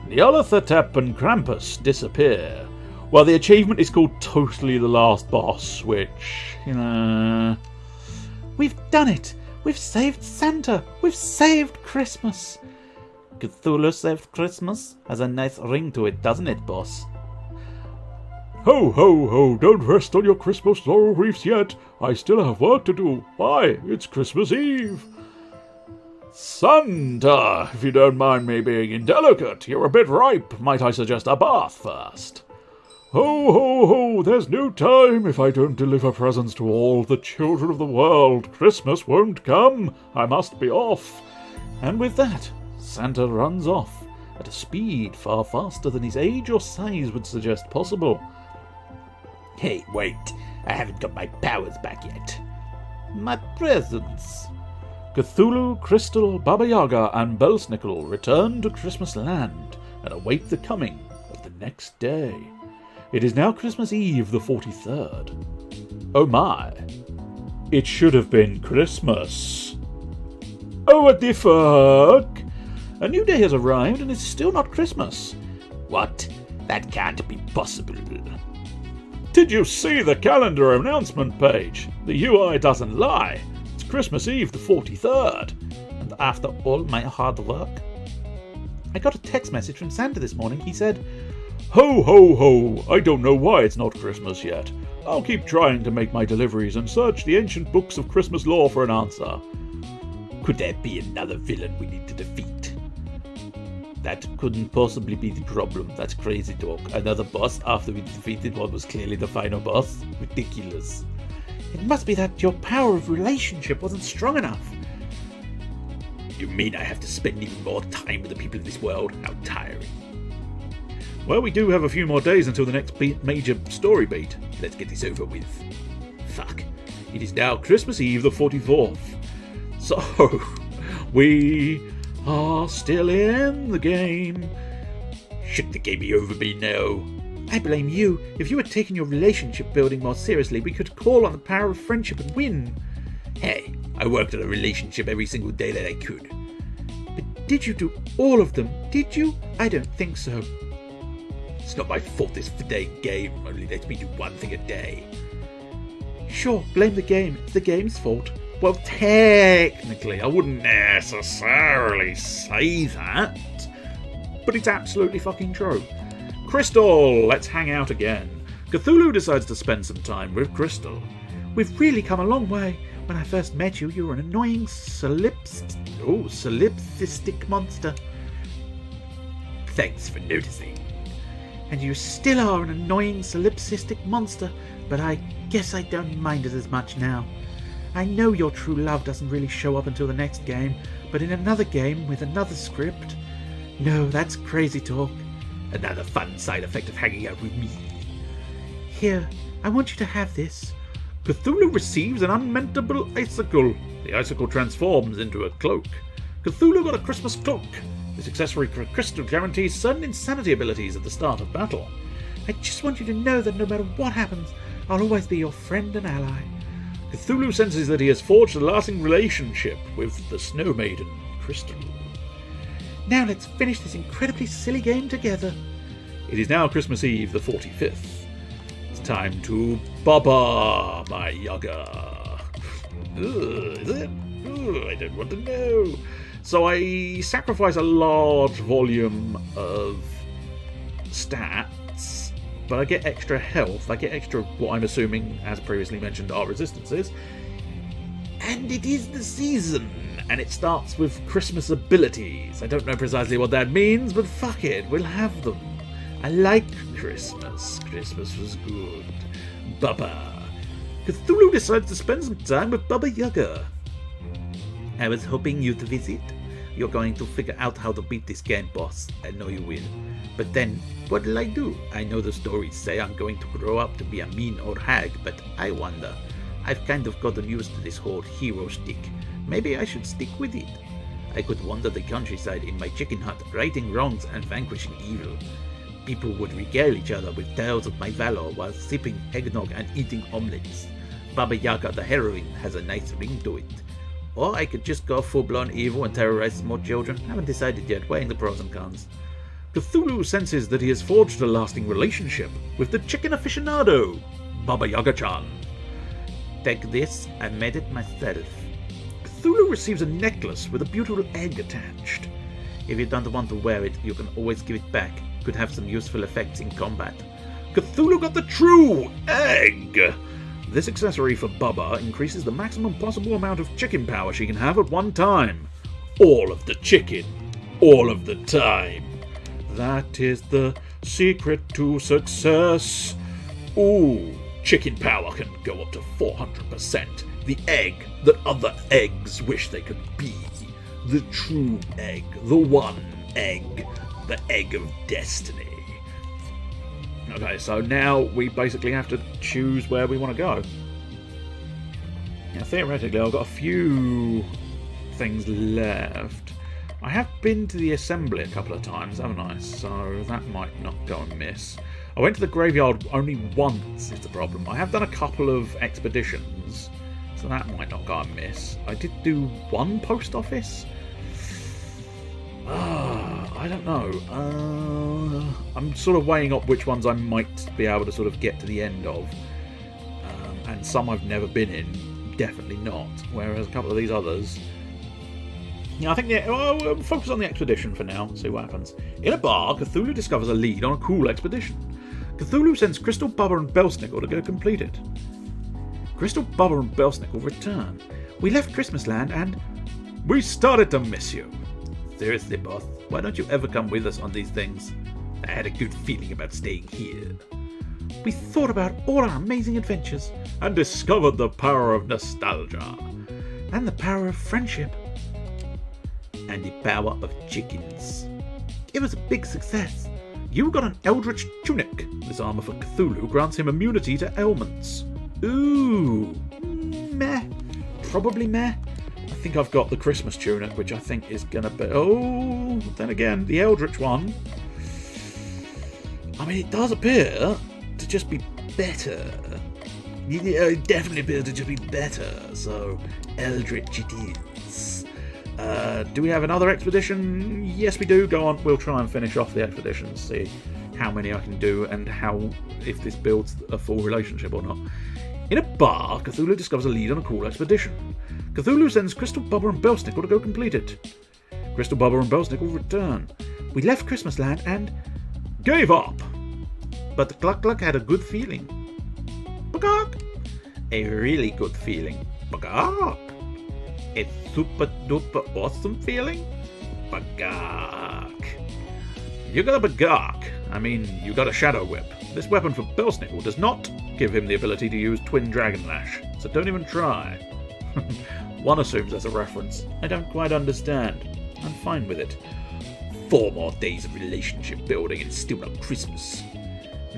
Nyarlathotep and Krampus disappear. Well, the achievement is called Totally the Last Boss, which, We've done it! We've saved Santa! We've saved Christmas! Cthulhu saved Christmas? Has a nice ring to it, doesn't it, boss? Ho, ho, ho, don't rest on your Christmas laurel wreaths yet. I still have work to do. Why, it's Christmas Eve. Santa, if you don't mind me being indelicate, you're a bit ripe. Might I suggest a bath first? Ho, ho, ho, there's no time. If I don't deliver presents to all the children of the world, Christmas won't come. I must be off. And with that, Santa runs off at a speed far faster than his age or size would suggest possible. Hey, wait. I haven't got my powers back yet. My presents. Cthulhu, Crystal, Baba Yaga, and Belsnickel return to Christmas Land and await the coming of the next day. It is now Christmas Eve, the 43rd. Oh my. It should have been Christmas. Oh, what the fuck? A new day has arrived and it's still not Christmas. What? That can't be possible. Did you see the calendar announcement page? The UI doesn't lie. It's Christmas Eve, the 43rd. And after all my hard work? I got a text message from Santa this morning. He said, "Ho, ho, ho, I don't know why it's not Christmas yet. I'll keep trying to make my deliveries and search the ancient books of Christmas lore for an answer." Could there be another villain we need to defeat? That couldn't possibly be the problem. That's crazy talk. Another boss after we defeated what was clearly the final boss? Ridiculous. It must be that your power of relationship wasn't strong enough. You mean I have to spend even more time with the people of this world? How tiring. Well, we do have a few more days until the next major story beat. Let's get this over with. Fuck. It is now Christmas Eve, the 44th. So, we are still in the game. Should the game be over me now? I blame you. If you had taken your relationship building more seriously, we could call on the power of friendship and win. Hey, I worked on a relationship every single day that I could. But did you do all of them? Did you? I don't think so. It's not my fault this game only lets me do one thing a day. Sure, blame the game. It's the game's fault. Well, technically, I wouldn't necessarily say that. But it's absolutely fucking true. Crystal, let's hang out again. Cthulhu decides to spend some time with Crystal. We've really come a long way. When I first met you, you were an annoying solipsistic monster. Thanks for noticing. And you still are an annoying solipsistic monster, but I guess I don't mind it as much now. I know your true love doesn't really show up until the next game, but in another game with another script... No, that's crazy talk. Another fun side effect of hanging out with me. Here, I want you to have this. Cthulhu receives an unmentable icicle. The icicle transforms into a cloak. Cthulhu got a Christmas cloak. This accessory crystal guarantees certain insanity abilities at the start of battle. I just want you to know that no matter what happens, I'll always be your friend and ally. Cthulhu senses that he has forged a lasting relationship with the Snow Maiden, Crystal. Now let's finish this incredibly silly game together. It is now Christmas Eve, the 45th. It's time to Baba, my Yaga. Is it? I don't want to know. So I sacrifice a large volume of stats, but I get extra health. I get extra, what I'm assuming, as previously mentioned, are resistances. And it is the season, and it starts with Christmas abilities. I don't know precisely what that means, but fuck it, we'll have them. I like Christmas. Christmas was good. Baba. Cthulhu decides to spend some time with Baba Yaga. I was hoping you'd visit. You're going to figure out how to beat this game, boss. I know you will. But then, what'll I do? I know the stories say I'm going to grow up to be a mean old hag, but I wonder. I've kind of gotten used to this whole hero shtick. Maybe I should stick with it. I could wander the countryside in my chicken hut, righting wrongs and vanquishing evil. People would regale each other with tales of my valor while sipping eggnog and eating omelets. Baba Yaga the heroine has a nice ring to it. Or I could just go full-blown evil and terrorize small children. Haven't decided yet, weighing the pros and cons. Cthulhu senses that he has forged a lasting relationship with the chicken aficionado, Baba Yaga-chan. Take this, I made it myself. Cthulhu receives a necklace with a beautiful egg attached. If you don't want to wear it, you can always give it back. Could have some useful effects in combat. Cthulhu got the true egg! This accessory for Baba increases the maximum possible amount of chicken power she can have at one time. All of the chicken. All of the time. That is the secret to success. Ooh, chicken power can go up to 400%. The egg that other eggs wish they could be. The true egg. The one egg. The egg of destiny. Okay, so now we basically have to choose where we want to go. Now, theoretically, I've got a few things left. I have been to the assembly a couple of times, haven't I? So that might not go amiss. I went to the graveyard only once, is the problem. I have done a couple of expeditions, so that might not go amiss. I did do one post office. I don't know. I'm sort of weighing up which ones I might be able to sort of get to the end of. And some I've never been in, definitely not. Whereas a couple of these others... Yeah, I think we'll focus on the expedition for now, see what happens. In a bar, Cthulhu discovers a lead on a cool expedition. Cthulhu sends Crystal, Bubba and Belsnickel to go complete it. Crystal, Bubba and Belsnickel return. We left Christmasland and... We started to miss you. Seriously, boss, why don't you ever come with us on these things? I had a good feeling about staying here. We thought about all our amazing adventures. And discovered the power of nostalgia. And the power of friendship. And the power of chickens. It was a big success. You got an Eldritch Tunic. This armor for Cthulhu grants him immunity to ailments. Ooh. Meh. Probably meh. I think I've got the Christmas Tunic, which I think is going to be... Oh, then again, the Eldritch one. I mean, it does appear to just be better. It definitely appears to just be better, so eldritch it is. Do we have another expedition? Yes, we do. Go on, we'll try and finish off the expedition, see how many I can do and if this builds a full relationship or not. In a bar, Cthulhu discovers a lead on a cool expedition. Cthulhu sends Crystal, Bubba and Belsnickel to go complete it. Crystal, Bubba and Belsnickel return. We left Christmas Land and gave up. But the Cluck Cluck had a good feeling. Bagok! A really good feeling. Bagok! A super duper awesome feeling. Bagok! You got a Bagok. I mean, you got a Shadow Whip. This weapon for Belsnickel does not give him the ability to use Twin Dragon Lash, so don't even try. One assumes that's a reference. I don't quite understand. I'm fine with it. 4 more days of relationship building and it's still not Christmas.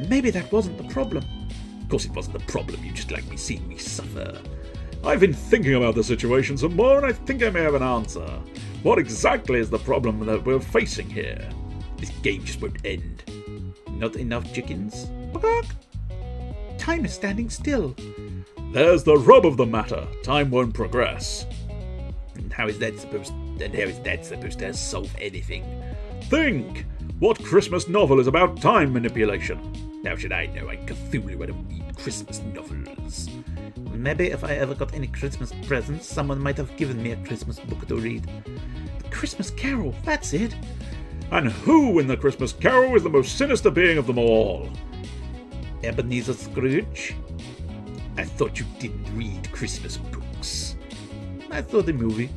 Maybe that wasn't the problem. Of course it wasn't the problem, you just like me seeing me suffer. I've been thinking about the situation some more and I think I may have an answer. What exactly is the problem that we're facing here? This game just won't end. Not enough chickens? Bagok! Time is standing still. There's the rub of the matter. Time won't progress. And how is that supposed to solve anything? Think! What Christmas novel is about time manipulation? How should I know? I'm Cthulhu, I don't read Christmas novels. Maybe if I ever got any Christmas presents, someone might have given me a Christmas book to read. The Christmas Carol, that's it. And who in the Christmas Carol is the most sinister being of them all? Ebenezer Scrooge? I thought you didn't read Christmas books. I saw the movie.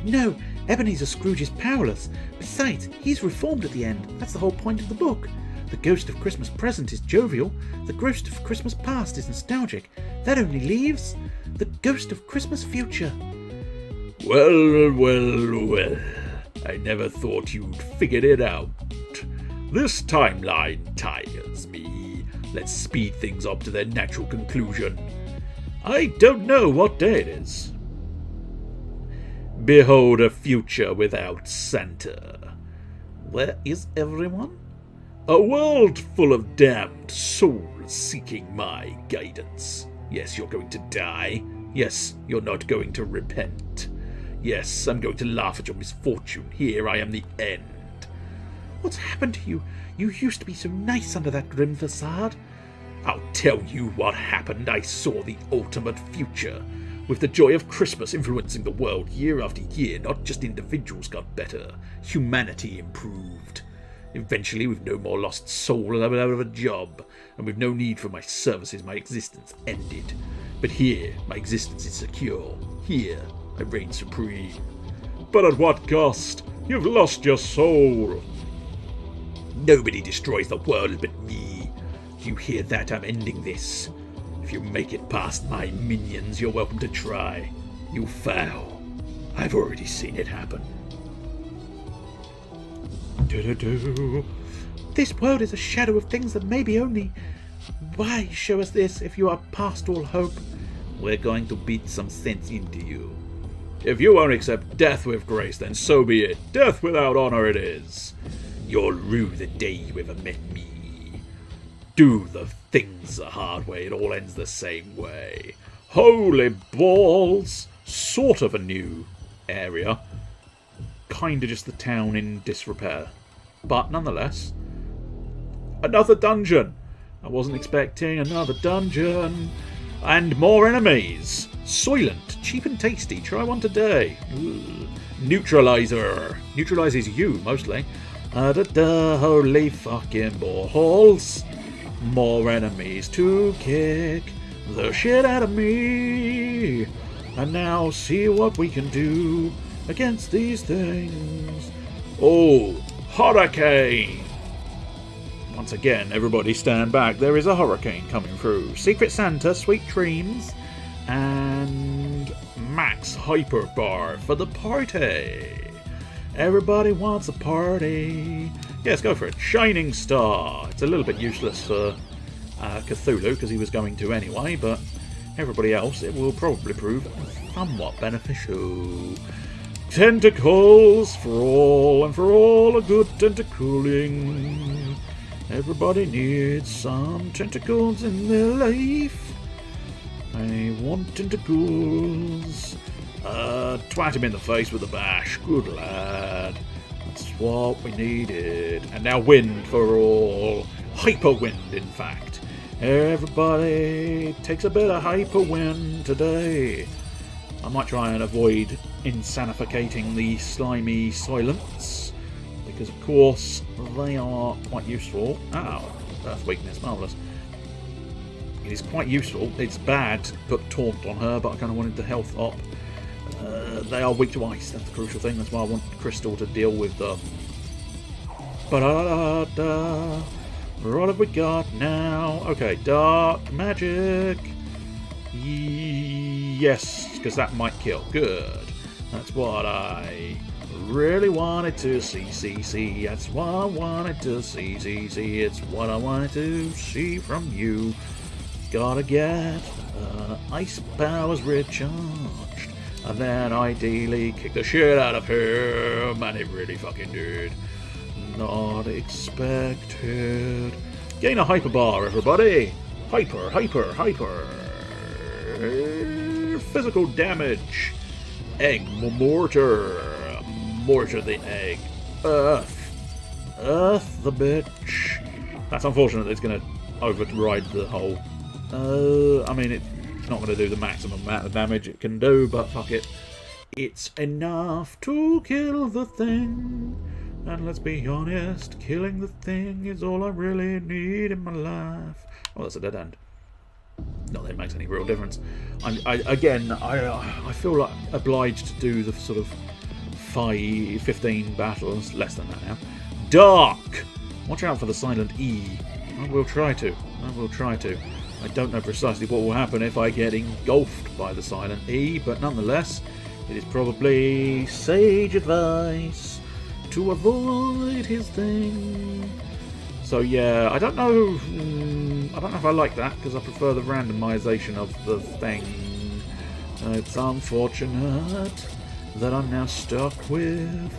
No, Ebenezer Scrooge is powerless. Besides, he's reformed at the end. That's the whole point of the book. The ghost of Christmas present is jovial. The ghost of Christmas past is nostalgic. That only leaves the ghost of Christmas future. Well, well, well. I never thought you'd figured it out. This timeline tires me. Let's speed things up to their natural conclusion. I don't know what day it is. Behold a future without Santa. Where is everyone? A world full of damned souls seeking my guidance. Yes, you're going to die. Yes, you're not going to repent. Yes, I'm going to laugh at your misfortune. Here I am the end. What's happened to you? You used to be so nice under that grim facade. I'll tell you what happened. I saw the ultimate future. With the joy of Christmas influencing the world year after year, not just individuals got better. Humanity improved. Eventually, with no more lost soul, I was out of a job, and with no need for my services, my existence ended. But here, my existence is secure. Here, I reign supreme. But at what cost? You've lost your soul. Nobody destroys the world but me. Do you hear that? I'm ending this. If you make it past my minions, you're welcome to try. You fail. I've already seen it happen. This world is a shadow of things that maybe only. Why show us this if you are past all hope? We're going to beat some sense into you. If you won't accept death with grace, then so be it. Death without honor it is. You'll rue the day you ever met me. Do the things the hard way, it all ends the same way. Holy balls! Sort of a new area. Kinda just the town in disrepair. But nonetheless, another dungeon. I wasn't expecting another dungeon. And more enemies. Soylent, cheap and tasty. Try one today. Ooh. Neutralizer. Neutralizes you, mostly. Holy fucking balls. More enemies to kick the shit out of me. And now see what we can do against these things. Oh, hurricane! Once again, everybody stand back. There is a hurricane coming through. Secret Santa, sweet dreams, and Max Hyperbar for the party. Everybody wants a party. Yes, go for it. Shining Star. It's a little bit useless for Cthulhu because he was going to anyway, but everybody else it will probably prove somewhat beneficial. Tentacles for all, and for all a good tentacling. Everybody needs some tentacles in their life. I want tentacles. Twat him in the face with a bash. Good lad. That's what we needed. And now wind for all. Hyper wind, in fact. Everybody takes a bit of hyper wind today. I might try and avoid insanificating the slimy silence, because of course they are quite useful. Oh, earth weakness, marvellous. It is quite useful. It's bad to put taunt on her, but I kind of wanted the health up. They are weak to ice, that's the crucial thing. That's why I want Crystal to deal with them. Ba-da-da-da. What have we got now? Okay, dark magic. Yes, because that might kill. Good. That's what I really wanted to see. That's what I wanted to see. It's what I wanted to see from you. Gotta get ice powers recharged. And then ideally kick the shit out of him. And it really fucking did. Not expected. Gain a hyper bar, everybody. Hyper. Physical damage. Egg mortar. Mortar the egg. Earth the bitch. That's unfortunate. It's going to override the whole. I mean, it's not going to do the maximum amount of damage it can do, but fuck it. It's enough to kill the thing. And let's be honest, killing the thing is all I really need in my life. Oh, that's a dead end. Not that it makes any real difference. I feel like obliged to do the sort of 15 battles, less than that now. Dark! Watch out for the silent E. I will try to. I don't know precisely what will happen if I get engulfed by the silent E, but nonetheless, it is probably sage advice to avoid his thing. So yeah, I don't know if I like that, because I prefer the randomization of the thing. It's unfortunate that I'm now stuck with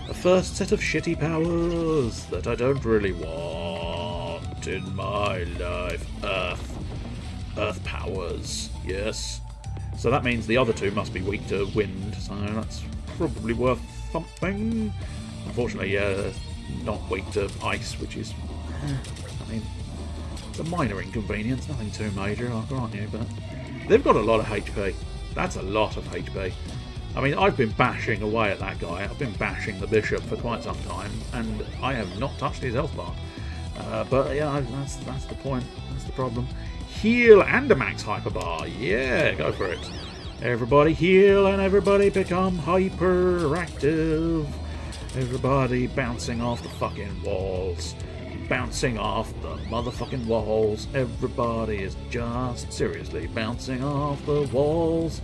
a first set of shitty powers that I don't really want in my life. Earth powers, yes. So that means the other two must be weak to wind, so that's probably worth something. Unfortunately, not weak to ice, which is, I mean, it's a minor inconvenience, nothing too major, I'll grant you, but they've got a lot of HP. That's a lot of HP. I mean, I've been bashing away at that guy. I've been bashing the bishop for quite some time, and I have not touched his health bar. But yeah, that's the point. That's the problem. Heal and a max hyper bar. Yeah, go for it. Everybody heal and everybody become hyperactive. Everybody bouncing off the fucking walls. Bouncing off the motherfucking walls. Everybody is just seriously bouncing off the walls.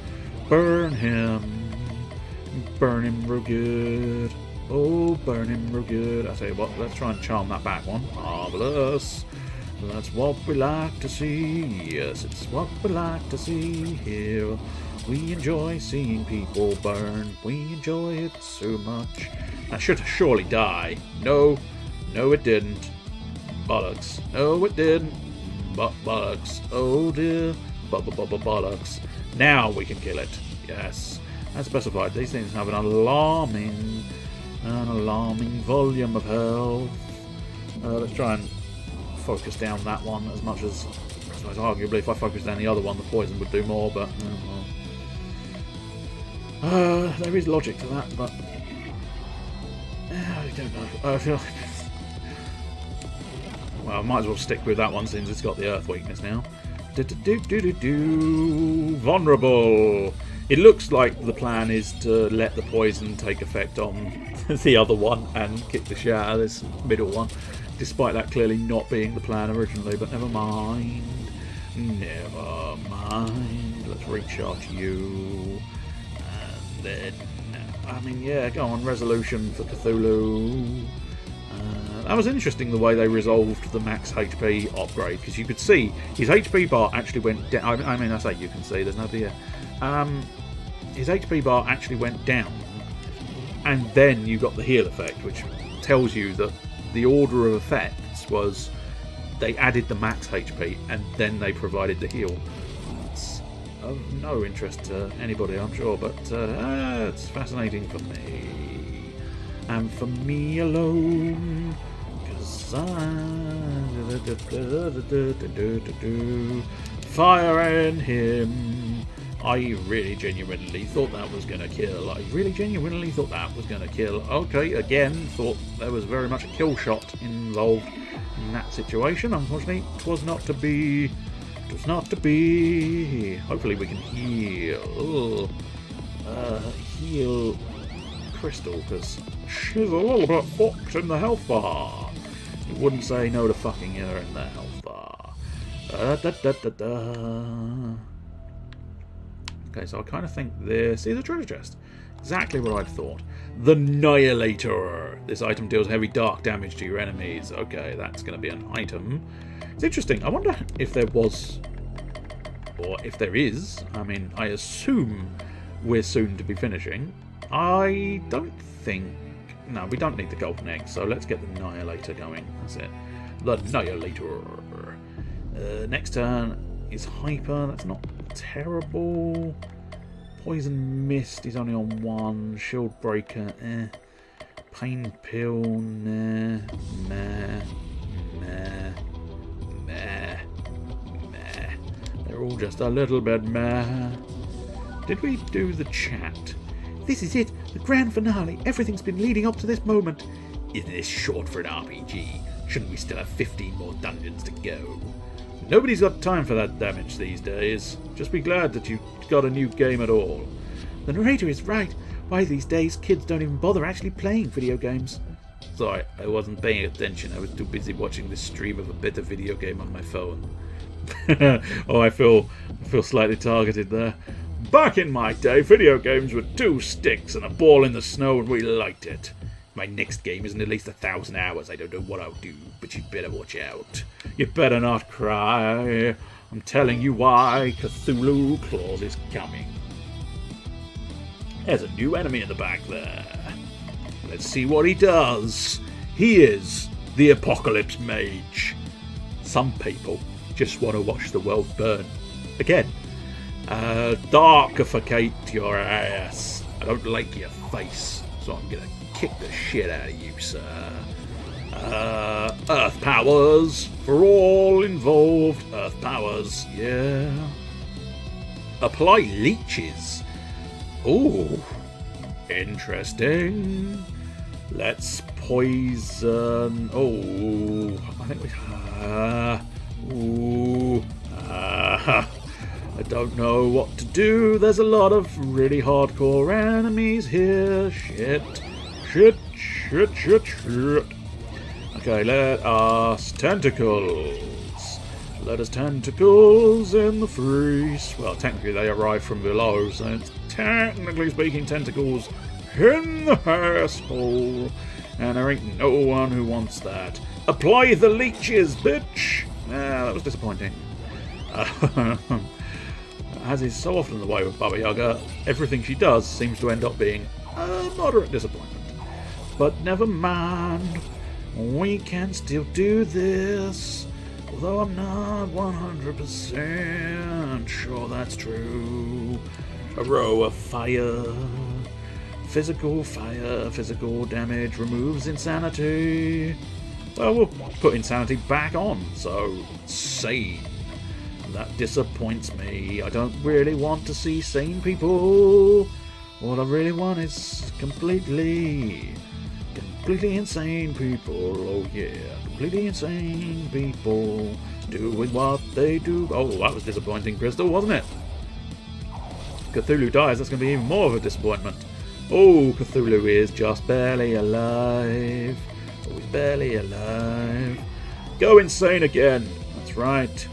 Burn him. Burn him real good. Oh, burn him real good. I tell you what, let's try and charm that back one. Marvellous. That's what we like to see. Yes, it's what we like to see here. We enjoy seeing people burn. We enjoy it so much. That should surely die. No, it didn't. Bollocks. No, it didn't. Bollocks. Oh dear. Bollocks. Now we can kill it. Yes. As specified, these things have an alarming volume of health. Let's try and focus down that one as much as, I suppose, arguably if I focus down the other one, the poison would do more, but there is logic to that, but I don't know. I feel like, well, I might as well stick with that one since it's got the earth weakness now. Vulnerable. It looks like the plan is to let the poison take effect on the other one and kick the shit out of this middle one, despite that clearly not being the plan originally, but never mind. Never mind. Let's recharge you. And then, I mean, yeah, go on, resolution for Cthulhu. That was interesting the way they resolved the max HP upgrade, because you could see his HP bar actually went down. I mean, I say you can see, there's nobody here. His HP bar actually went down, and then you got the heal effect, which tells you that the order of effects was they added the max HP and then they provided the heal. It's of no interest to anybody, I'm sure, but it's fascinating for me. And for me alone. Because fire in him. I really genuinely thought that was going to kill. I really genuinely thought that was going to kill. Okay, again, thought there was very much a kill shot involved in that situation. Unfortunately, it was not to be. It was not to be. Hopefully we can heal. Heal Crystal, because she's a little bit fucked in the health bar. You wouldn't say no to fucking her in the health bar. Okay, so I kind of think this is a treasure chest. Exactly what I'd thought. The Annihilator. This item deals heavy dark damage to your enemies. Okay, that's going to be an item. It's interesting. I wonder if there was, or if there is. I mean, I assume we're soon to be finishing. I don't think... No, we don't need the golden egg, so let's get the Annihilator going. That's it. The Annihilator. Next turn is Hyper. That's not terrible. Poison Mist is only on 1. Shield Breaker, Pain Pill, nah. They're all just a little bit meh. Did we do the chat? This is it, the grand finale. Everything's been leading up to this moment. Isn't this short for an RPG? Shouldn't we still have 15 more dungeons to go? Nobody's got time for that damage these days. Just be glad that you got a new game at all. The narrator is right. Why these days kids don't even bother actually playing video games. Sorry, I wasn't paying attention. I was too busy watching this stream of a better video game on my phone. Oh, I feel slightly targeted there. Back in my day, video games were 2 sticks and a ball in the snow and we liked it. My next game is in at least 1,000 hours. I don't know what I'll do, but you'd better watch out. You better not cry. I'm telling you why. Cthulhu Claus is coming. There's a new enemy in the back there. Let's see what he does. He is the Apocalypse Mage. Some people just want to watch the world burn. Again, darkificate your ass. I don't like your face, so I'm gonna kick the shit out of you, sir. Earth powers for all involved. Earth powers, yeah. Apply leeches. Ooh, interesting. Let's poison. Oh, I think we. I don't know what to do. There's a lot of really hardcore enemies here. Shit. Okay, let us tentacles. Let us tentacles in the freeze. Well, technically they arrive from below, so it's technically speaking tentacles in the asshole. And there ain't no one who wants that. Apply the leeches, bitch! That was disappointing. As is so often the way with Baba Yaga, everything she does seems to end up being a moderate disappointment. But never mind, we can still do this, although I'm not 100% sure that's true. A row of fire, physical damage removes insanity. Well, we'll put insanity back on, so sane. That disappoints me. I don't really want to see sane people. What I really want is completely insane people. Oh yeah, completely insane people doing what they do. Oh, that was disappointing, Crystal, wasn't it? Cthulhu dies, that's going to be even more of a disappointment. Oh, Cthulhu is just barely alive. Oh, he's barely alive. Go insane again. That's right.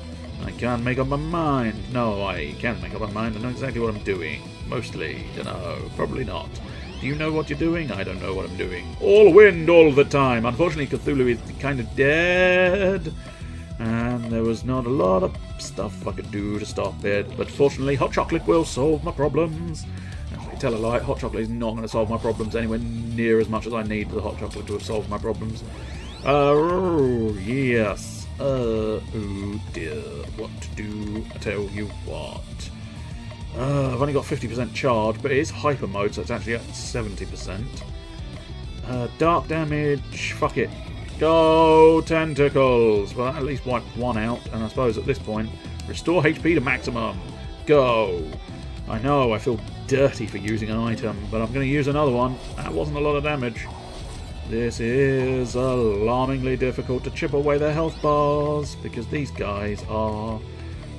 I can't make up my mind. No, I can't make up my mind. I know exactly what I'm doing. Mostly. Dunno. Probably not. Do you know what you're doing? I don't know what I'm doing. All wind all the time. Unfortunately, Cthulhu is kind of dead. And there was not a lot of stuff I could do to stop it. But fortunately, hot chocolate will solve my problems. Actually, tell a lie. Hot chocolate is not going to solve my problems anywhere near as much as I need the hot chocolate to have solved my problems. Oh, yes. Oh dear, what to do? I tell you what. I've only got 50% charge, but it is hyper mode, so it's actually at 70%. Dark damage, fuck it. Go, tentacles! Well, at least wipe one out, and I suppose at this point, restore HP to maximum. Go! I know, I feel dirty for using an item, but I'm going to use another one. That wasn't a lot of damage. This is alarmingly difficult to chip away their health bars, because these guys are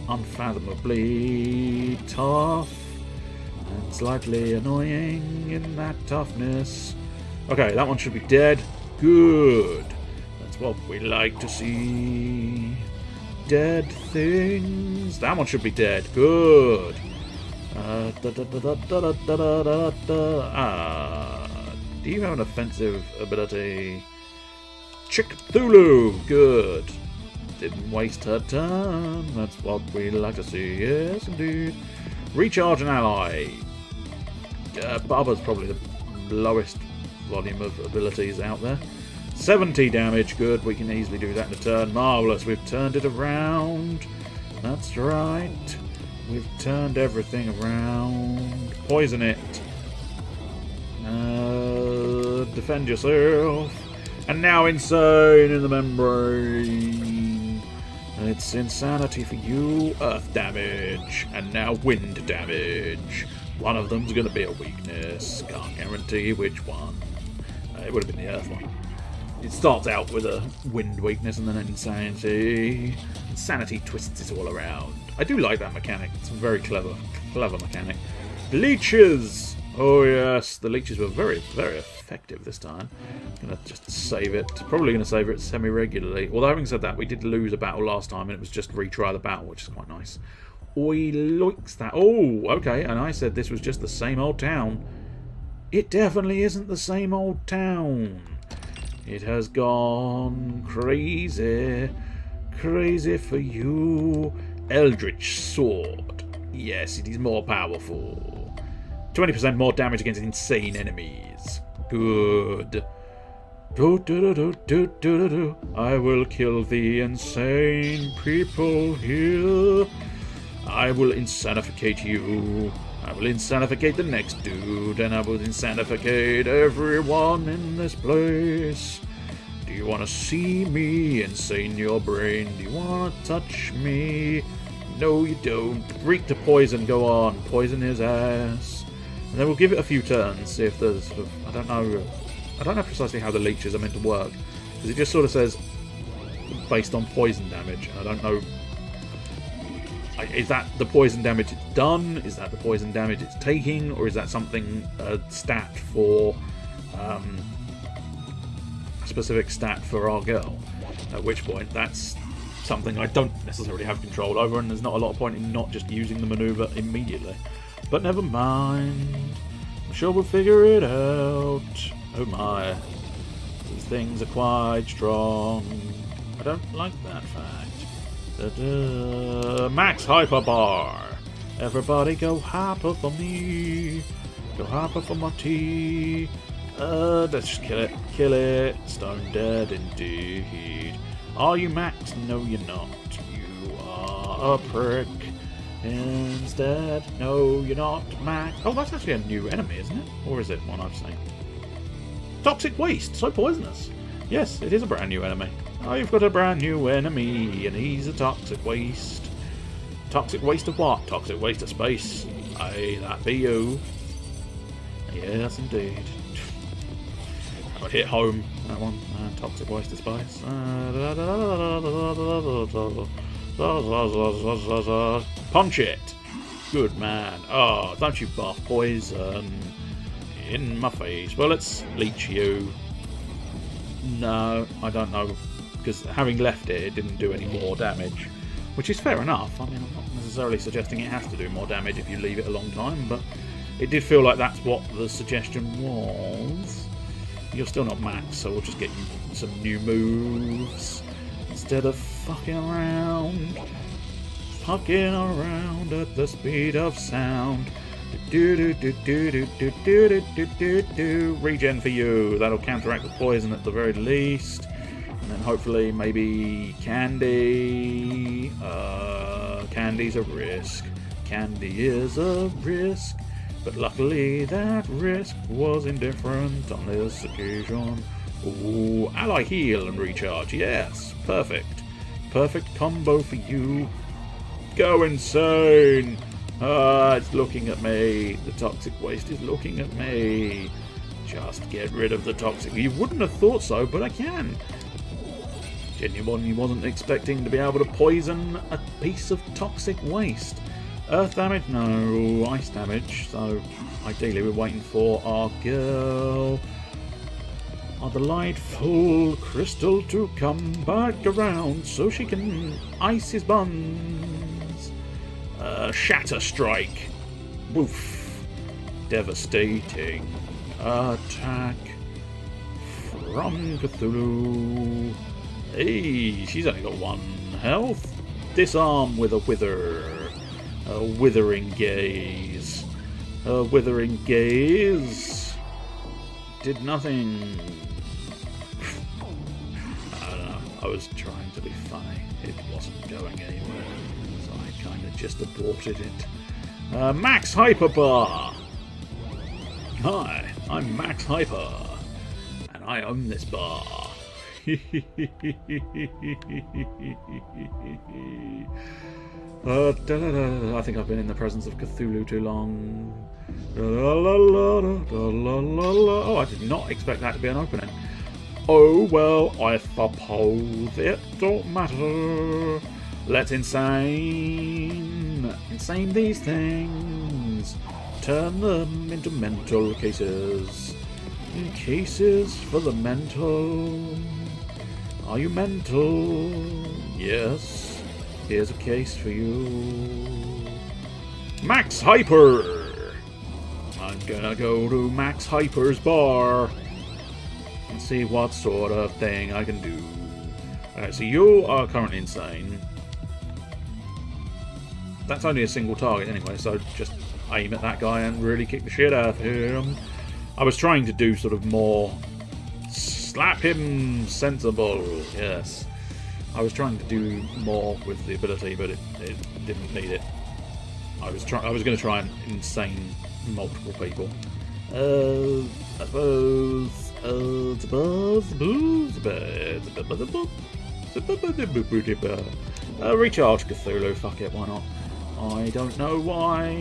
unfathomably tough and slightly annoying in that toughness. Okay, that one should be dead. Good. That's what we like to see. Dead things. That one should be dead. Good. Do you have an offensive ability? Cthulhu. Good. Didn't waste her turn. That's what we like to see. Yes, indeed. Recharge an ally. Barber's probably the lowest volume of abilities out there. 70 damage. Good. We can easily do that in a turn. Marvellous. We've turned it around. That's right. We've turned everything around. Poison it. Defend yourself. And now insane in the membrane. It's insanity for you. Earth damage. And now wind damage. One of them's going to be a weakness. Can't guarantee which one. It would have been the earth one. It starts out with a wind weakness and then an insanity. Insanity twists it all around. I do like that mechanic. It's a very clever mechanic. Leeches! Oh yes, the leeches were very, very effective this time. I'm going to just save it. Probably going to save it semi-regularly. Although having said that, we did lose a battle last time and it was just retry the battle, which is quite nice. Oi, likes that. Oh, okay, and I said this was just the same old town. It definitely isn't the same old town. It has gone crazy. Crazy for you. Eldritch Sword. Yes, it is more powerful. 20% more damage against insane enemies. Good. I will kill the insane people here. I will insanificate you. I will insanificate the next dude. And I will insanificate everyone in this place. Do you want to see me insane your brain? Do you want to touch me? No, you don't. Reek to poison. Go on. Poison his ass. And then we'll give it a few turns. See if there's... I don't know precisely how the leeches are meant to work. Because it just sort of says based on poison damage. I don't know... Is that the poison damage it's done? Is that the poison damage it's taking? Or is that something, a stat for... a specific stat for our girl? At which point, that's something I don't necessarily have control over, and there's not a lot of point in not just using the maneuver immediately. But never mind. I'm sure we'll figure it out. Oh my. These things are quite strong. I don't like that fact. Max Hyper Bar. Everybody go hyper for me. Go hyper for my tea. Let's just kill it. Kill it. Stone dead indeed. Are you Max? No, you're not. You are a prick. Instead, no, you're not, Max. Oh, that's actually a new enemy, isn't it? Or is it one I've seen? Toxic Waste, so poisonous. Yes, it is a brand new enemy. I've got a brand new enemy, and he's a Toxic Waste. Toxic Waste of what? Toxic Waste of space. Aye, that be you. Yes, indeed. That would hit home, that one. Toxic Waste of space. Punch it! Good man. Oh, don't you buff poison in my face. Well, let's leech you. No, I don't know. Because having left it, it didn't do any more damage. Which is fair enough. I mean, I'm not necessarily suggesting it has to do more damage if you leave it a long time, but it did feel like that's what the suggestion was. You're still not max, so we'll just get you some new moves. Instead of fucking around. Fucking around at the speed of sound. Regen for you. That'll counteract the poison at the very least. And then hopefully maybe Candy. Candy's a risk. Candy is a risk. But luckily that risk was indifferent on this occasion. Ooh, ally heal and recharge. Yes, perfect. Perfect combo for you. Go insane. It's looking at me. The toxic waste is looking at me. Just get rid of the toxic. You wouldn't have thought so, but I can. Genuinely wasn't expecting to be able to poison a piece of toxic waste. Earth damage? No. Ice damage. So, ideally we're waiting for our girl, our delightful Crystal, to come back around so she can ice his buns. Shatter Strike. Woof. Devastating attack from Cthulhu. Hey, she's only got 1 health. Disarm with a wither. A withering gaze. A withering gaze did nothing. I don't know. I was trying to be funny. It wasn't going anywhere, so I kind of just aborted it. Max Hyper Bar. Hi, I'm Max Hyper, and I own this bar. I think I've been in the presence of Cthulhu too long. Oh, I did not expect that to be an opening. Oh, well, I suppose it don't matter. Let's insane these things. Turn them into mental cases. Cases for the mental. Are you mental? Yes. Here's a case for you. Max Hyper! I'm gonna go to Max Hyper's bar and see what sort of thing I can do. Alright, so you are currently insane. That's only a single target anyway, so just aim at that guy and really kick the shit out of him. I was trying to do sort of more slap him sensible, yes. I was trying to do more with the ability, but it didn't need it. I was going to try and insane multiple people. I suppose recharge Cthulhu, fuck it, why not? I don't know why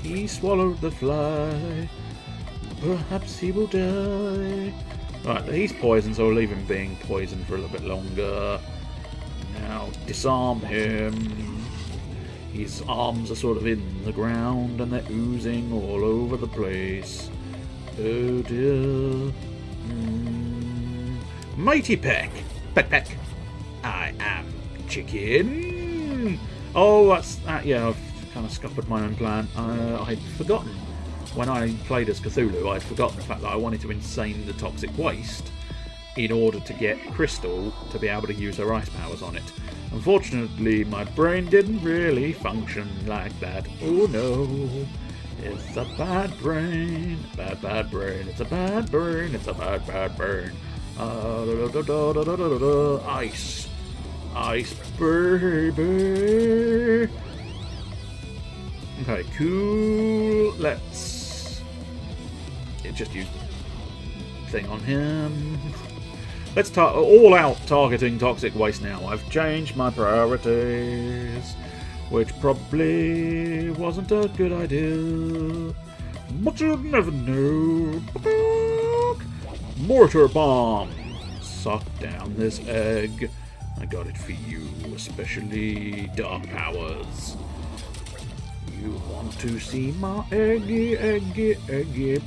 he swallowed the fly. Perhaps he will die. Right, he's poisoned, so we'll leave him being poisoned for a little bit longer. Now, disarm him. His arms are sort of in the ground and they're oozing all over the place. Oh dear. Mighty Peck. Peck peck. I am chicken. Oh, that's that. Yeah, I've kind of scuppered my own plan. I'd forgotten. When I played as Cthulhu, I'd forgotten the fact that I wanted to insane the toxic waste in order to get Crystal to be able to use her ice powers on it. Unfortunately, my brain didn't really function like that. Oh no, it's a bad brain, bad brain, it's a bad brain, it's a bad brain. Ice, ice baby. Okay, cool. Let's just use the thing on him. Let's all out targeting toxic waste now. I've changed my priorities, which probably wasn't a good idea, but you'd never know. Mortar bomb. Suck down this egg. I got it for you, especially dark powers. You want to see my eggy.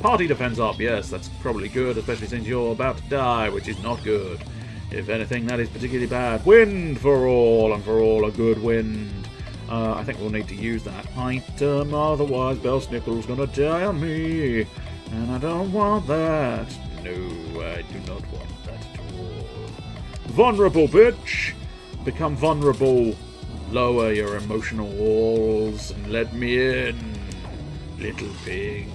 Party defense up, yes, that's probably good, especially since you're about to die, which is not good. If anything, that is particularly bad. Wind for all, and for all a good wind. I think we'll need to use that item, otherwise Belsnickel's gonna die on me. And I don't want that. No, I do not want that at all. Vulnerable, bitch! Become vulnerable. Lower your emotional walls and let me in. Little pig,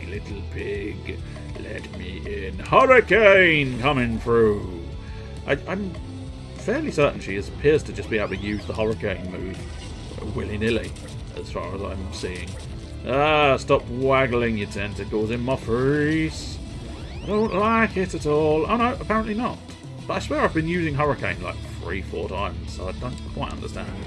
let me in. Hurricane coming through. I'm fairly certain she appears to just be able to use the hurricane move willy-nilly, as far as I'm seeing. Ah, stop waggling your tentacles in my face. I don't like it at all. Oh no, apparently not. But I swear I've been using hurricane like 3-4 times, so I don't quite understand.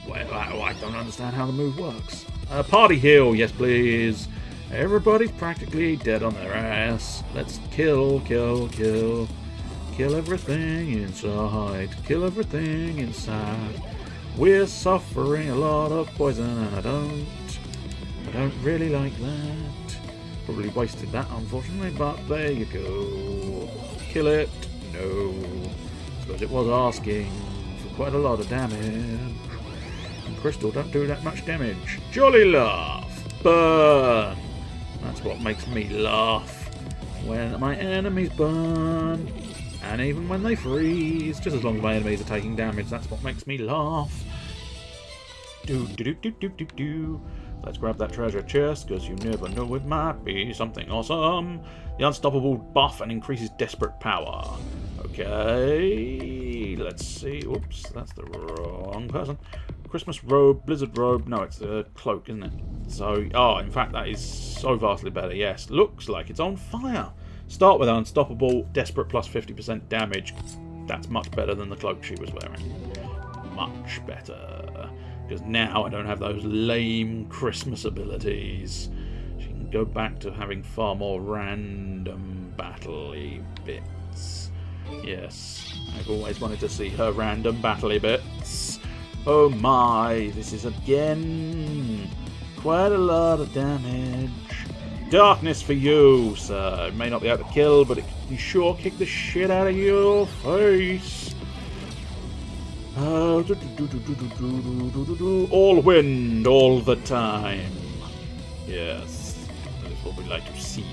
Well, I don't understand how the move works. Party heal, yes please. Everybody's practically dead on their ass. Let's kill, kill, kill. Kill everything inside. Kill everything inside. We're suffering a lot of poison and I don't really like that. Probably wasted that unfortunately, but there you go. Kill it. No. I suppose it was asking for quite a lot of damage. And crystal don't do that much damage. Jolly laugh. Burn. That's what makes me laugh. When my enemies burn. And even when they freeze. Just as long as my enemies are taking damage, that's what makes me laugh. Let's grab that treasure chest, because you never know, it might be something awesome. The unstoppable buff and increases desperate power. Okay, let's see. Oops, that's the wrong person. Christmas robe, blizzard robe. No, it's a cloak, isn't it? So, oh, in fact, that is so vastly better. Yes, looks like it's on fire. Start with unstoppable, desperate plus 50% damage. That's much better than the cloak she was wearing. Much better. Because now I don't have those lame Christmas abilities. She can go back to having far more random battle-y bits. Yes, I've always wanted to see her random battle-y bits. Oh my, this is again quite a lot of damage. Darkness for you, sir. It may not be able to kill, but it can sure kick the shit out of your face. All wind, all the time. Yes, that is what we like to see.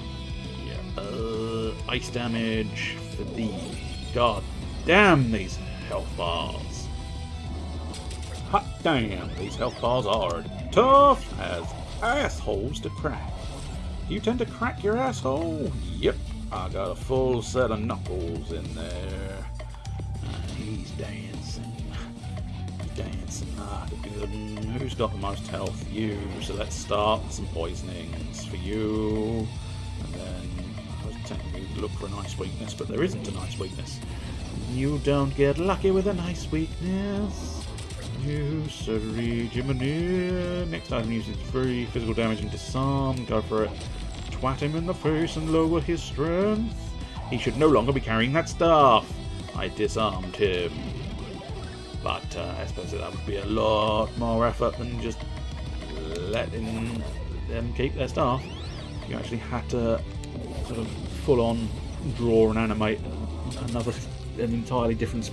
Ice damage for thee. God damn these health bars. Hot damn, these health bars are tough as assholes to crack. You tend to crack your asshole? Yep, I got a full set of knuckles in there. He's dancing. Who's got the most health? You. So let's start some poisonings for you. And then I was technically look for a nice weakness, but there isn't a nice weakness. You don't get lucky with a nice weakness. You Siri Jiminy. Next item uses free physical damage and disarm. Go for it. Twat him in the face and lower his strength. He should no longer be carrying that staff. I disarmed him. But I suppose that would be a lot more effort than just letting them keep their staff. You actually had to sort of full on draw and animate an entirely different